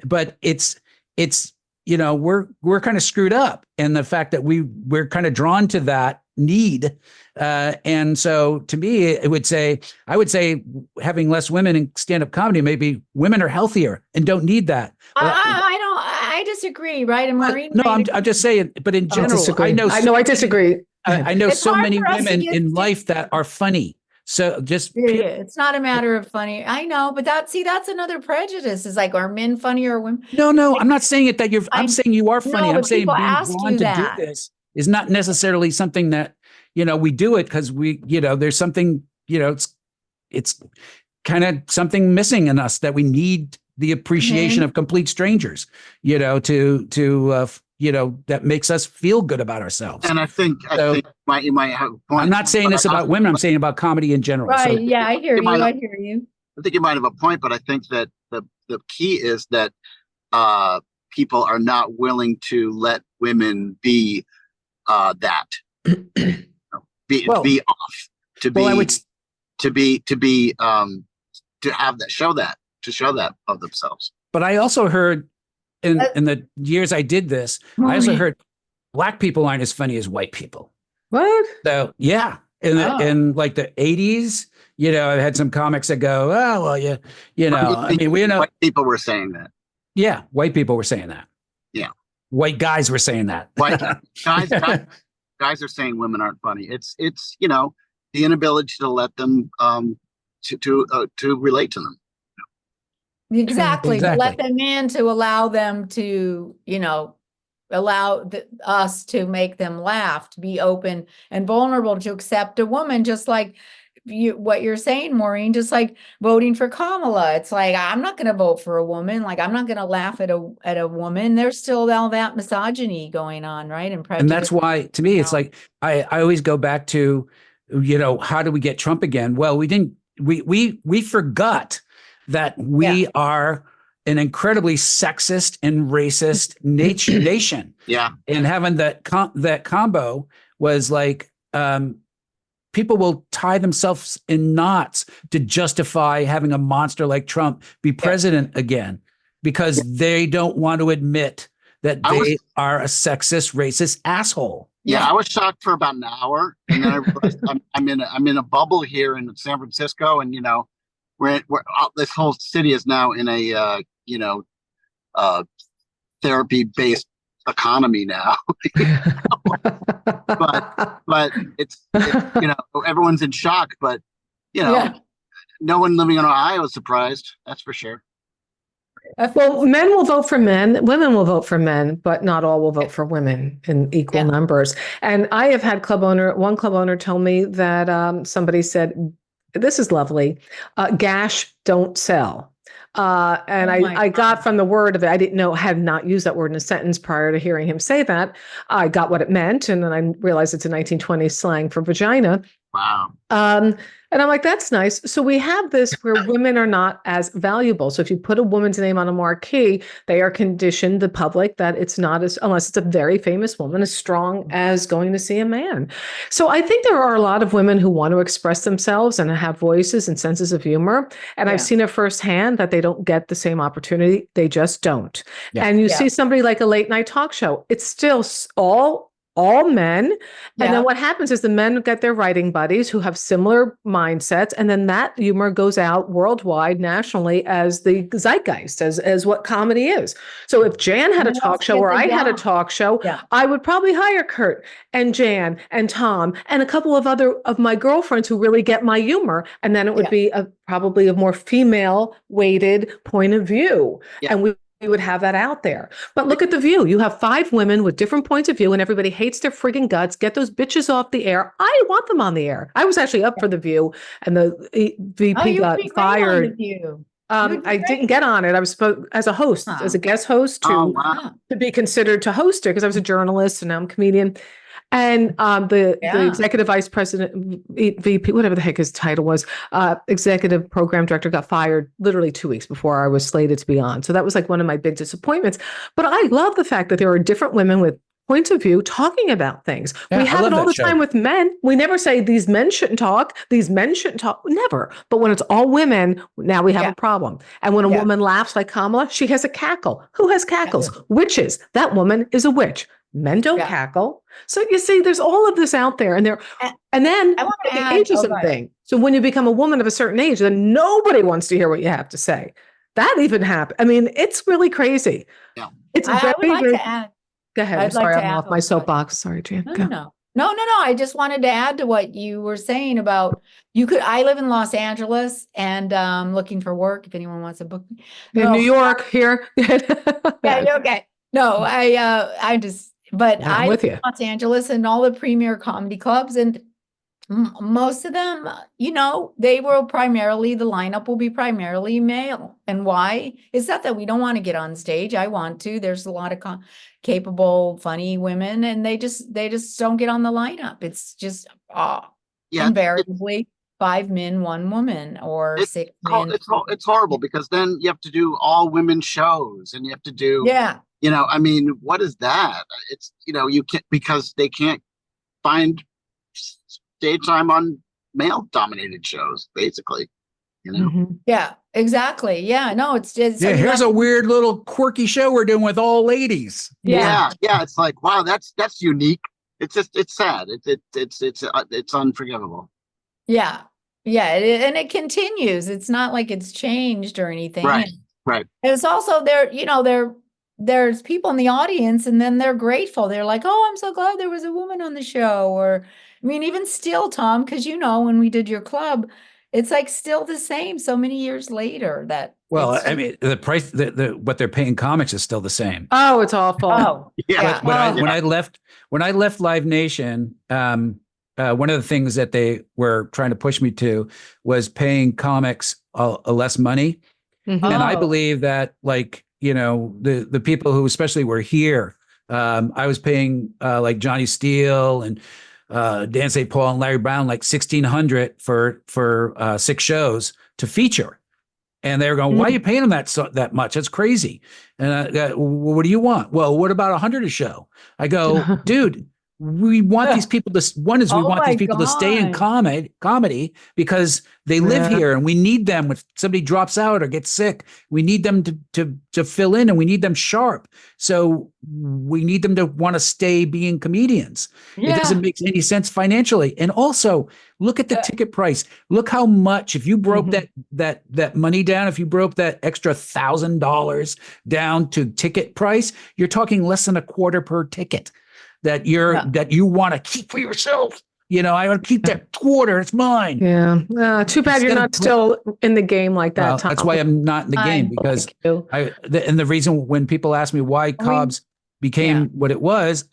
but it's we're kind of screwed up in the fact that we're kind of drawn to that need. And so to me, I would say having less women in stand-up comedy, maybe women are healthier and don't need that. I disagree, right? And Maureen, I'm just saying, but in general, I disagree. I know so many women in life that are funny, So just Yeah, it's not a matter of funny. I know, but that's another prejudice. Is like, are men funnier or women? no, Like, I'm not saying it that I'm saying you are funny. No, I'm but saying people being ask drawn you to that. do this is not necessarily something that, we do it because there's something, it's kind of something missing in us that we need the appreciation of complete strangers, that makes us feel good about ourselves. And I think you might have a point. I'm not saying this about women. I'm saying about comedy in general. Right. So, Yeah, I hear you. I hear you. I think you might have a point, but I think that the key is that people are not willing to let women be that be off to have that show that of themselves. But I also heard in the years I did this, I also heard Black people aren't as funny as white people. What? So yeah, in like the 80s, I've had some comics that go, oh well, we know white people were saying that. Yeah, white people were saying that. Yeah, white guys were saying that. White guys are saying women aren't funny. It's the inability to let them to relate to them. Exactly. To let them in, to allow them to, allow us to make them laugh, to be open and vulnerable, to accept a woman, just like what you're saying, Maureen, just like voting for Kamala. It's like, I'm not going to vote for a woman. Like, I'm not going to laugh at a woman. There's still all that misogyny going on, right? And that's why, to me, it's like, I always go back to, how do we get Trump again? Well, we forgot that we are an incredibly sexist and racist nation. Yeah. And having that combo was like, people will tie themselves in knots to justify having a monster like Trump be president again, because they don't want to admit that they are a sexist, racist asshole. Yeah, I was shocked for about an hour, and then I realized I'm in a bubble here in San Francisco, and we're this whole city is now in a therapy-based economy now. but it's everyone's in shock, but no one living in Ohio is surprised, that's for sure. Well, men will vote for men, women will vote for men, but not all will vote for women in equal numbers. And I have had one club owner tell me that somebody said, this is lovely, gash don't sell. And I got from the word of it, I didn't know, had not used that word in a sentence prior to hearing him say that. I got what it meant. And then I realized it's a 1920s slang for vagina. Wow. And I'm like, that's nice. So we have this where women are not as valuable. So if you put a woman's name on a marquee, they are conditioned, the public, that it's not unless it's a very famous woman, as strong as going to see a man. So I think there are a lot of women who want to express themselves and have voices and senses of humor. And I've seen it firsthand that they don't get the same opportunity. They just don't. Yeah. And you see somebody like a late night talk show, it's still all men. And then what happens is the men get their writing buddies who have similar mindsets. And then that humor goes out worldwide, nationally, as the zeitgeist, as what comedy is. So if Jan had a talk show or I had a talk show, I would probably hire Kurt and Jan and Tom and a couple of other of my girlfriends who really get my humor. And then it would be probably a more female weighted point of view. And we would have that out there. But look at The View. You have 5 women with different points of view and everybody hates their friggin' guts. Get those bitches off the air. I want them on the air. I was actually up for The View and the VP got fired. I didn't get on it. I was supposed as a host, as a guest host to be considered to host it because I was a journalist and now I'm a comedian. And the executive vice president, VP, whatever the heck his title was, executive program director got fired literally 2 weeks before I was slated to be on. So that was like one of my big disappointments. But I love the fact that there are different women with points of view talking about things. Yeah, we have it all the time with men. We never say these men shouldn't talk. These men shouldn't talk. Never. But when it's all women, now we have a problem. And when a woman laughs like Kamala, she has a cackle. Who has cackles? Witches. That woman is a witch. Men don't cackle. So you see, there's all of this out there. And then the ageism thing. So when you become a woman of a certain age, then nobody wants to hear what you have to say. That even happened. I mean, it's really crazy. Yeah. It's I would like to add. Go ahead. I'm sorry, I'm off my soapbox. Sorry, Jan. No. No. I just wanted to add to what you were saying about I live in Los Angeles and looking for work if anyone wants to book me. In New York here. Yeah, you're okay. No, but I'm I live with in you. Los Angeles and all the premier comedy clubs, and most of them, the lineup will be primarily male. And why? It's not that we don't want to get on stage. I want to. There's a lot of capable, funny women, and they just don't get on the lineup. It's just invariably 5 men, 1 woman, or 6 men. It's horrible because then you have to do all women shows and you have to do, I mean, what is that? It's, you can't, because they can't find stage time on male dominated shows, basically, Yeah, exactly. Yeah, no, it's just, here's a weird little quirky show we're doing with all ladies. Yeah. It's like, wow, that's unique. It's just, it's sad. It's unforgivable. Yeah. And it continues. It's not like it's changed or anything. Right. And it's also there's people in the audience, and then they're grateful. They're like, oh, I'm so glad there was a woman on the show. Or, I mean, even still, Tom, because when we did your club, it's like still the same so many years later that. Well, I mean, the price, what they're paying comics is still the same. Oh, it's awful. Oh, yeah. When I left Live Nation, one of the things that they were trying to push me to was paying comics less money. Mm-hmm. And I believe that, like, the people who especially were here, I was paying like Johnny Steele and Dan St. Paul and Larry Brown like $1,600 for 6 shows to feature. And they were going, why are you paying them that much? That's crazy. And well, what do you want? Well, what about $100 a show? I go, dude, we want these people to stay in comedy because they live here, and we need them. If somebody drops out or gets sick, we need them to fill in, and we need them sharp. So we need them to want to stay being comedians. It doesn't make any sense financially. And also, look at the ticket price. Look how much, if you broke that money down, if you broke that extra $1,000 down to ticket price, you're talking less than a quarter per ticket that you want to keep for yourself. I want to keep that quarter. It's mine. Yeah. Too bad you're not still in the game like that, Tom. That's why I'm not in the game, because and the reason when people ask me why Cobb's became what it was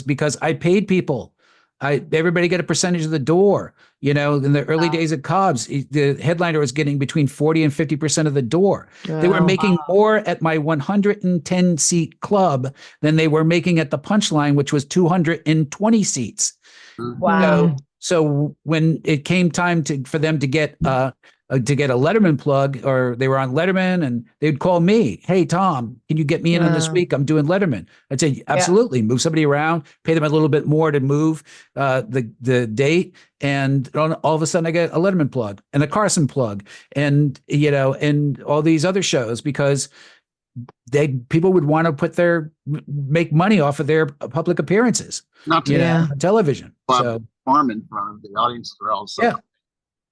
because I paid people. Everybody get a percentage of the door. In the early days at Cobb's, the headliner was getting between 40 and 50% of the door. They were making more at my 110 seat club than they were making at the Punchline, which was 220 seats. Wow. So when it came time for them to get a Letterman plug, or they were on Letterman, and they'd call me, hey, Tom, can you get me in on this week? I'm doing Letterman. I'd say, absolutely. Move somebody around, pay them a little bit more to move the date. And all of a sudden I get a Letterman plug and a Carson plug and all these other shows, because people would want to make money off of their public appearances, not to on television. Perform in front of the audience as well. So.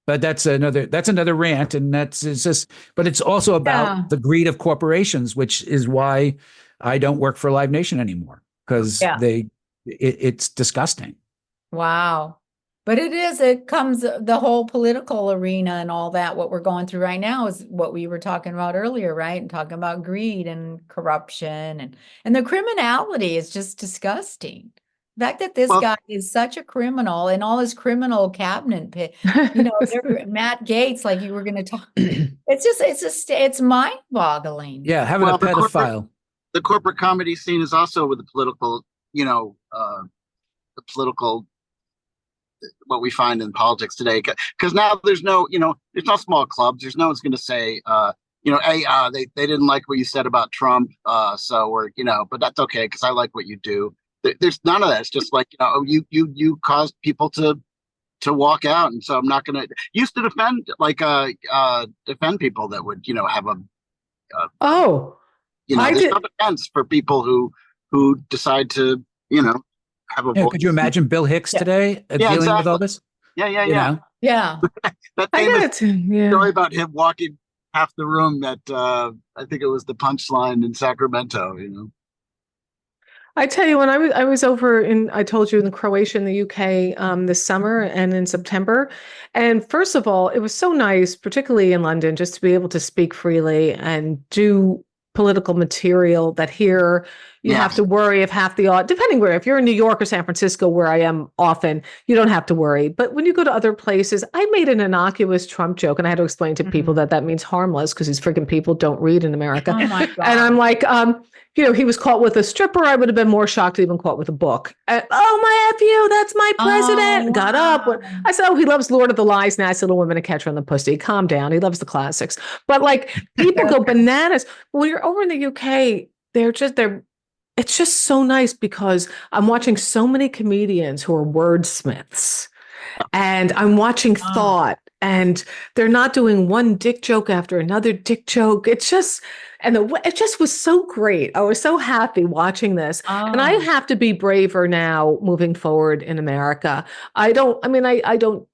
But that's another rant, and but it's also about the greed of corporations, which is why I don't work for Live Nation anymore, because it's disgusting. Wow. But it comes, the whole political arena and all that, what we're going through right now is what we were talking about earlier, right? And talking about greed and corruption and the criminality is just disgusting. The fact that this guy is such a criminal, and all his criminal cabinet, Matt Gaetz, like you were going to talk. It's mind boggling. Yeah. Having a pedophile. The corporate comedy scene is also with the political, what we find in politics today. Cause now there's no small clubs. There's no one's going to say, hey, they didn't like what you said about Trump. So we're, but that's okay, cause I like what you do. There's none of that. It's just like, you caused people to walk out. And so I'm not going to used to defend people that would, have there's no defense for people who decide to, have a voice. Could you imagine Bill Hicks today dealing with all this? Yeah. That famous story about him walking half the room at, I think it was the Punchline in Sacramento, I tell you, when I was over I told you in Croatia and the UK this summer and in September. And first of all, it was so nice, particularly in London, just to be able to speak freely and do political material that here you have to worry if half the depending where, if you're in New York or San Francisco, where I am often, you don't have to worry. But when you go to other places, I made an innocuous Trump joke and I had to explain to people that means harmless because these freaking people don't read in America. Oh my God. And I'm like, he was caught with a stripper. I would have been more shocked to even caught with a book. Oh, my F you, that's my president. Oh, Got up. I said, he loves Lord of the Lies, Nasty Little Women, and Catcher in the Pussy. Calm down. He loves the classics. But like people go bananas. When you're over in the UK, it's just so nice because I'm watching so many comedians who are wordsmiths and I'm watching thought and they're not doing one dick joke after another dick joke. It just was so great. I was so happy watching this. And I have to be braver now moving forward in America. I don't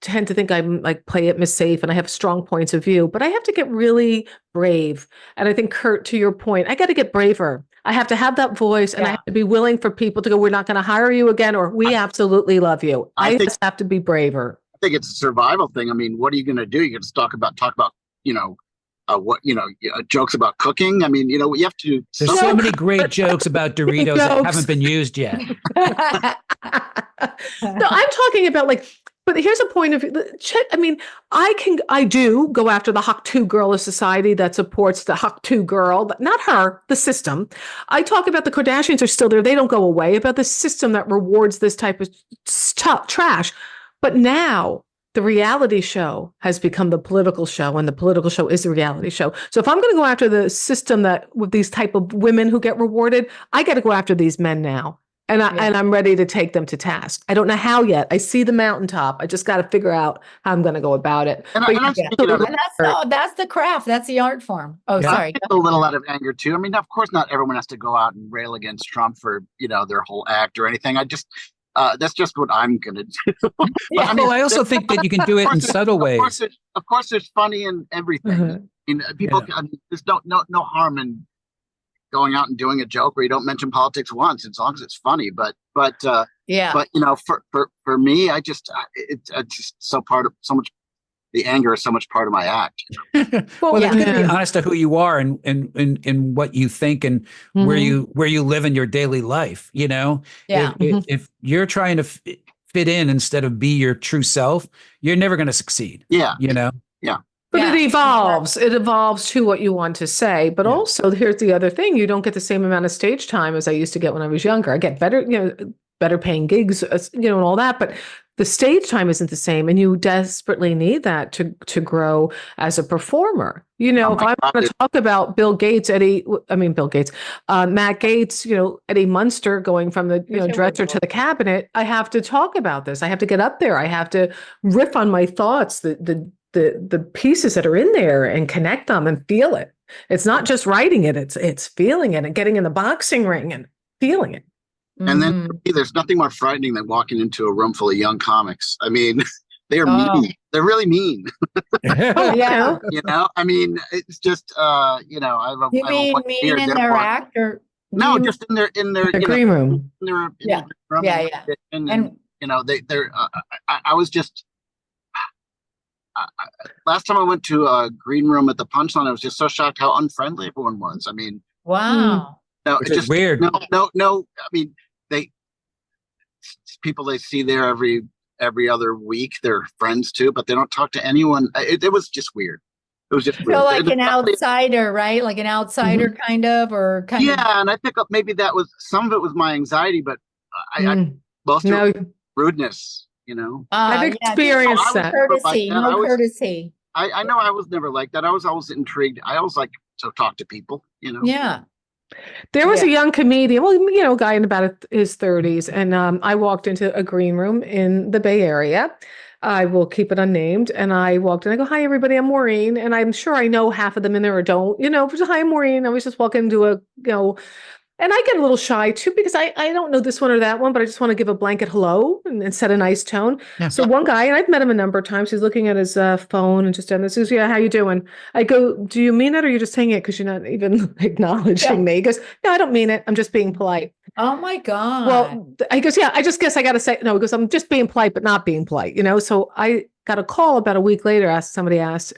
tend to think I'm like play it Miss Safe and I have strong points of view, but I have to get really brave. And I think, Kurt, to your point, I got to get braver. I have to have that voice and I have to be willing for people to go, we're not going to hire you again, or we absolutely love you. I just have to be braver. I think it's a survival thing. I mean, what are you going to do? You're going to talk about, jokes about cooking. I mean, you have to. There's so many great jokes about Doritos that haven't been used yet. No, I'm talking about but here's a point of I mean, I do go after the Hawk 2 girl of society that supports the Hawk 2 girl, but not her, the system. I talk about the Kardashians are still there. They don't go away, about the system that rewards this type of trash. But now the reality show has become the political show, and the political show is the reality show. So if I'm going to go after the system that with these type of women who get rewarded, I got to go after these men now. And I'm ready to take them to task. I don't know how yet. I see the mountaintop. I just got to figure out how I'm going to go about it. And that's the craft. That's the art form. Oh, sorry. A little out of anger too. I mean, of course, not everyone has to go out and rail against Trump for their whole act or anything. I just that's just what I'm going to do. But, I also think that you can do it in subtle ways. Of course, there's funny in everything. I mean, people. I mean, there's no harm in going out and doing a joke where you don't mention politics once, as long as it's funny. But for me, it's just so much. The anger is so much part of my act. Well, you can be honest to who you are and what you think and where you live in your daily life. If you're trying to fit in instead of be your true self, you're never going to succeed. Yeah. But it evolves. It evolves to what you want to say. But also, here's the other thing. You don't get the same amount of stage time as I used to get when I was younger. I get better paying gigs, and all that. But the stage time isn't the same. And you desperately need that to grow as a performer. If I want to talk about Matt Gaetz, Eddie Munster going from the dresser to the cabinet, I have to talk about this. I have to get up there. I have to riff on my thoughts, the pieces that are in there and connect them and feel it. It's not just writing it, it's feeling it and getting in the boxing ring and feeling it. And then for me, there's nothing more frightening than walking into a room full of young comics. I mean, they are mean. They're really mean. Yeah. I mean, it's just, you mean mean in their act or? No, just in their green room. And they're, I was just, last time I went to a green room at the Punchline, I was just so shocked how unfriendly everyone was. I mean, wow. No, it's just weird. No. I mean, people they see there every other week, they're friends too, but they don't talk to anyone. It was just weird. It was just weird. So like an outsider, right? Like an outsider kind of, or kind of. Yeah, and I pick up maybe that was some of it was my anxiety, but most of it was rudeness. I've experienced that. Courtesy, courtesy. I know I was never like that. I was always intrigued. I always like to talk to people, Yeah. There was a young comedian, a guy in about his 30s, and I walked into a green room in the Bay Area. I will keep it unnamed. And I walked in, I go, hi, everybody, I'm Maureen. And I'm sure I know half of them in there or don't, hi, I'm Maureen. I was just walking into and I get a little shy too, because I don't know this one or that one, but I just want to give a blanket hello and set a nice tone. Yeah. So one guy, and I've met him a number of times, he's looking at his phone and just done this. He goes, yeah, how you doing? I go, do you mean it or are you just saying it because you're not even acknowledging me? He goes, no, I don't mean it. I'm just being polite. Oh my God. Well, I guess, yeah, I just guess I got to say, no, because I'm just being polite, but not being polite, So I got a call about a week later. Somebody asked,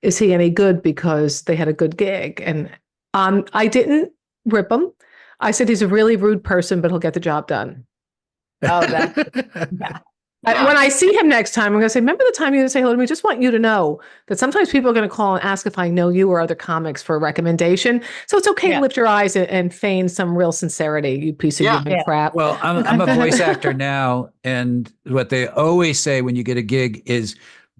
is he any good because they had a good gig? And I didn't rip him. I said, he's a really rude person, but he'll get the job done. Oh, yeah. When I see him next time, I'm going to say, remember the time you didn't say hello to me? Just want you to know that sometimes people are going to call and ask if I know you or other comics for a recommendation. So it's okay to lift your eyes and feign some real sincerity, you piece of human crap. Well, I'm a voice actor now. And what they always say when you get a gig is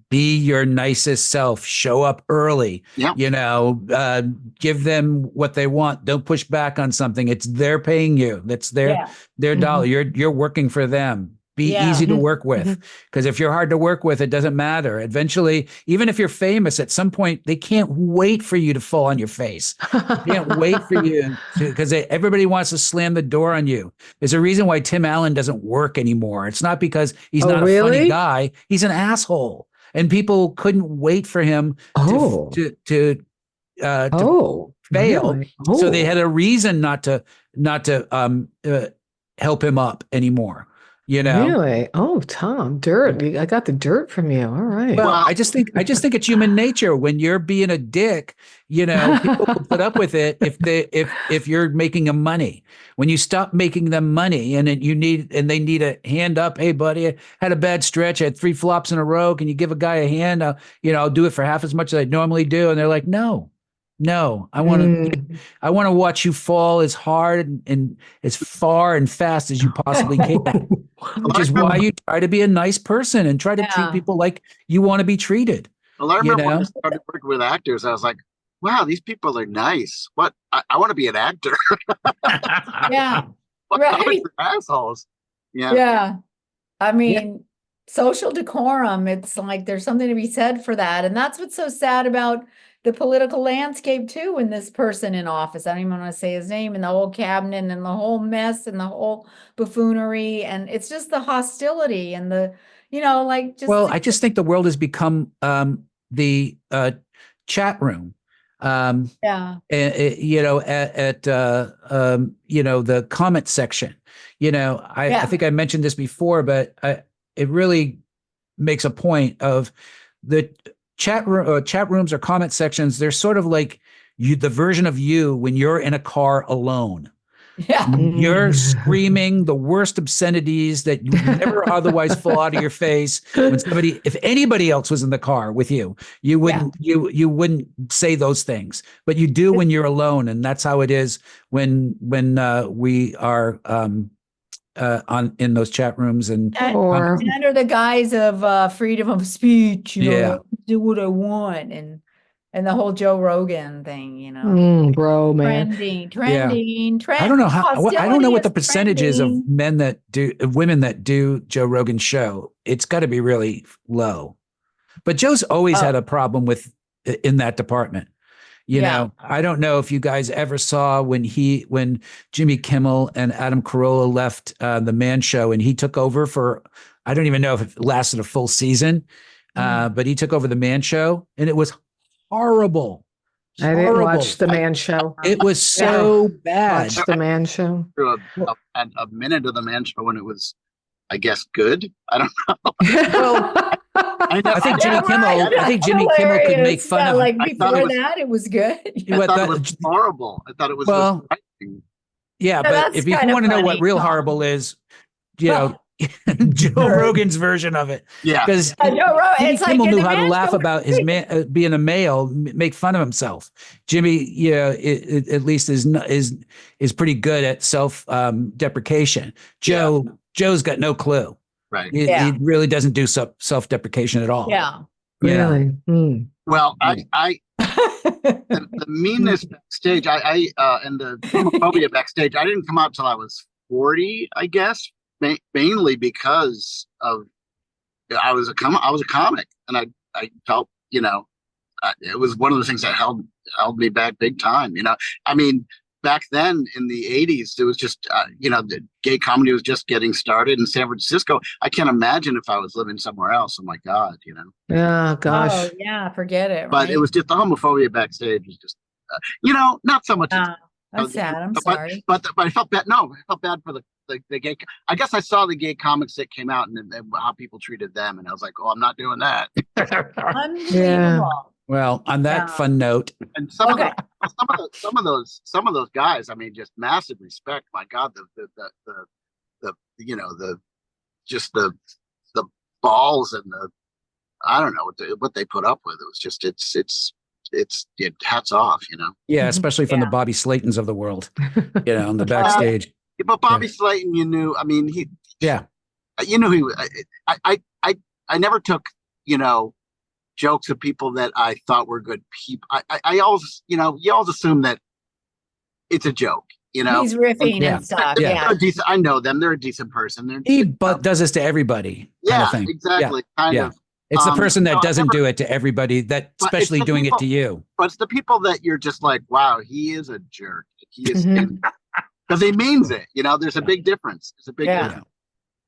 be your nicest self, show up early, give them what they want. Don't push back on something. They're paying you. That's their dollar. You're working for them. Be easy to work with, because if you're hard to work with, it doesn't matter. Eventually, even if you're famous, at some point, they can't wait for you to fall on your face. They can't wait for you because everybody wants to slam the door on you. There's a reason why Tim Allen doesn't work anymore. It's not because he's not a funny guy. He's an asshole, and people couldn't wait for him to fail. Really? So they had a reason not to help him up anymore. Really? Oh, Tom, dirt. I got the dirt from you. All right. Well, I just think it's human nature. When you're being a dick, people will put up with it if you're making them money. When you stop making them money and they need a hand up, hey buddy, I had a bad stretch, I had 3 flops in a row. Can you give a guy a hand? I'll do it for half as much as I normally do. And they're like, no, I want to watch you fall as hard and as far and fast as you possibly can. Which is why you try to be a nice person and try to treat people like you want to be treated. Well, I remember when I started working with actors, I was like, wow, these people are nice. What? I want to be an actor. Yeah. Right. Assholes. Yeah. Yeah. I mean, social decorum, it's like there's something to be said for that. And that's what's so sad about the political landscape too, when this person in office, I don't even want to say his name, and the whole cabinet and the whole mess and the whole buffoonery, and it's just the hostility and the, I just think the world has become the chat room. The comment section. I think I mentioned this before, but it really makes a point of the chat rooms or comment sections. They're sort of like the version of you when you're in a car alone. Yeah. You're screaming the worst obscenities that you never otherwise fall out of your face. If anybody else was in the car with you, you wouldn't say those things, but you do when you're alone. And that's how it is when we are in those chat rooms and under the guise of freedom of speech, do what I want, and the whole Joe Rogan thing, bro, man, trending. I don't know I don't know what the percentage is of women that do Joe Rogan's show. It's got to be really low, but Joe's always had a problem in that department. I don't know if you guys ever saw when Jimmy Kimmel and Adam Carolla left the Man Show and he took over for, I don't even know if it lasted a full season, but he took over the Man Show and it was horrible. I didn't watch the Man Show. It was so bad. Watch the Man Show. A minute of the Man Show when it was, I guess, good. I don't know. Well, I think Jimmy Kimmel could make fun of. Like before it was good. I thought it was horrible. I thought it was. Well, yeah, but if you want to know what real horrible is, Joe Rogan's version of it. Yeah, because Jimmy Kimmel knew how to laugh about his being a male, make fun of himself. Jimmy, at least is pretty good at self deprecation. Joe's got no clue. Right. He really doesn't do self-deprecation at all. Yeah. Really? Well, the meanness backstage, and the homophobia backstage, I didn't come out till I was 40, I guess, mainly because of I was a comic, and I felt it was one of the things that held me back big time. I mean, back then in the 80s, it was just, the gay comedy was just getting started in San Francisco. I can't imagine if I was living somewhere else. Oh my God, Yeah, gosh. Oh, yeah, forget it. But it was just the homophobia backstage was just, not so much That's sad. I'm but, sorry. But I felt bad. No, I felt bad for the gay. I guess I saw the gay comics that came out and how people treated them, and I was like, oh, I'm not doing that. Unbelievable. Well, on that fun note, and some of those guys, I mean, just massive respect. My God, the balls and I don't know what they put up with. It was just it's hats off, you know. Yeah, especially from the Bobby Slaytons of the world, you know, on the backstage. But Bobby Slayton, you knew. I mean, you knew he. I never took, you know, jokes of people that I thought were good people. I always, you know, you always assume that it's a joke. You know, he's riffing and stuff. They're decent. I know them. They're a decent person. He does this to everybody. Yeah, kind of thing. Exactly. Kind of. It's the person that doesn't do it to everybody, that especially doing it to you. But it's the people that you're just like, wow, he is a jerk. He is, because he means it. You know, there's a big difference. It's a big difference.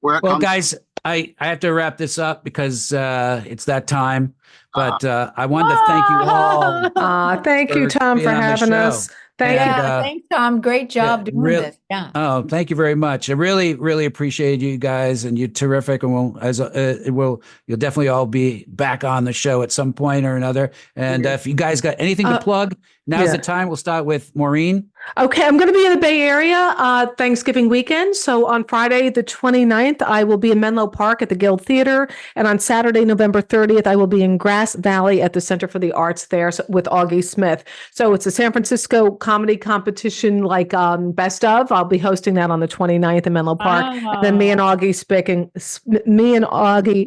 Well, guys, I have to wrap this up because it's that time. But I wanted to thank you all. Thank you, Tom, for having us. Thanks, Tom. Great job doing this. Yeah. Oh, thank you very much. I really, really appreciate you guys, and you're terrific. And you'll definitely all be back on the show at some point or another. And if you guys got anything to plug, now's the time. We'll start with Maureen. Okay, I'm going to be in the Bay Area Thanksgiving weekend. So on Friday, the 29th, I will be in Menlo Park at the Guild Theater. And on Saturday, November 30th, I will be in Grass Valley at the Center for the Arts there with Augie Smith. So it's a San Francisco comedy competition like Best Of. I'll be hosting that on the 29th in Menlo Park. And then me and Augie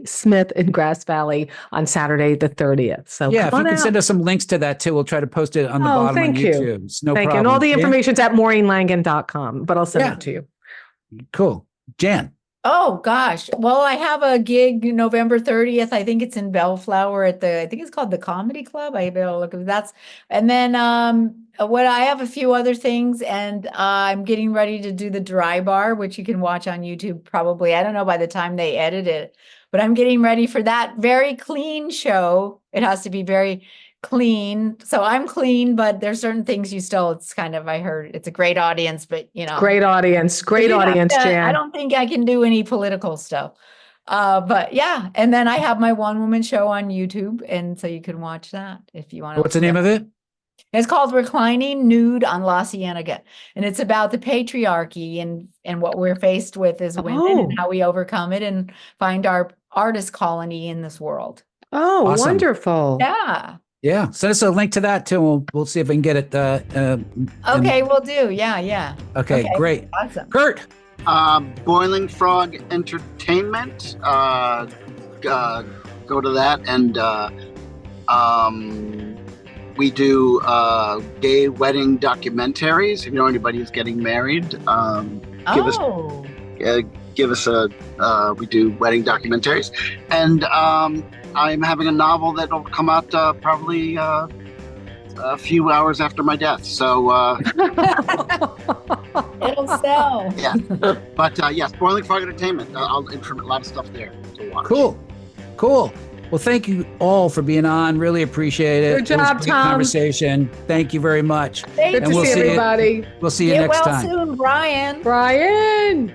Smith in Grass Valley on Saturday, the 30th. So if you can send us some links to that too, we'll try to post it on the bottom on YouTube. No thank problem. You. And all the information's at MaureenLangang.com, but I'll send it to you. Cool. Jan. Oh gosh. Well, I have a gig November 30th. I think it's in Bellflower I think it's called the Comedy Club. I better look at that's. And then I have a few other things, and I'm getting ready to do the Dry Bar, which you can watch on YouTube probably. I don't know by the time they edit it, but I'm getting ready for that very clean show. It has to be very clean. So I'm clean, but there's certain things it's kind of, I heard it's a great audience, but you know. Great audience, Jan. I don't think I can do any political stuff. But yeah. And then I have my one-woman show on YouTube. And so you can watch that if you want to. What's the name of it? It's called Reclining Nude on La Cienega. And it's about the patriarchy and what we're faced with as women and how we overcome it and find our artist colony in this world. Oh, awesome. Wonderful. Yeah. Yeah, send us a link to that too. We'll see if we can get it. Okay, we'll do. Yeah. Okay, great. Awesome. Kurt. Boiling Frog Entertainment. Go to that, and we do gay wedding documentaries. If you know anybody who's getting married, give us a. We do wedding documentaries, and I'm having a novel that'll come out probably a few hours after my death. So it'll sell. Yeah, but yes, Boiling Frog Entertainment. I'll implement a lot of stuff there to watch. Cool. Well, thank you all for being on. Really appreciate it. Good job, Tom. Conversation. Thank you very much. Good to see everybody. We'll see you next time. Get well soon, Brian. Brian.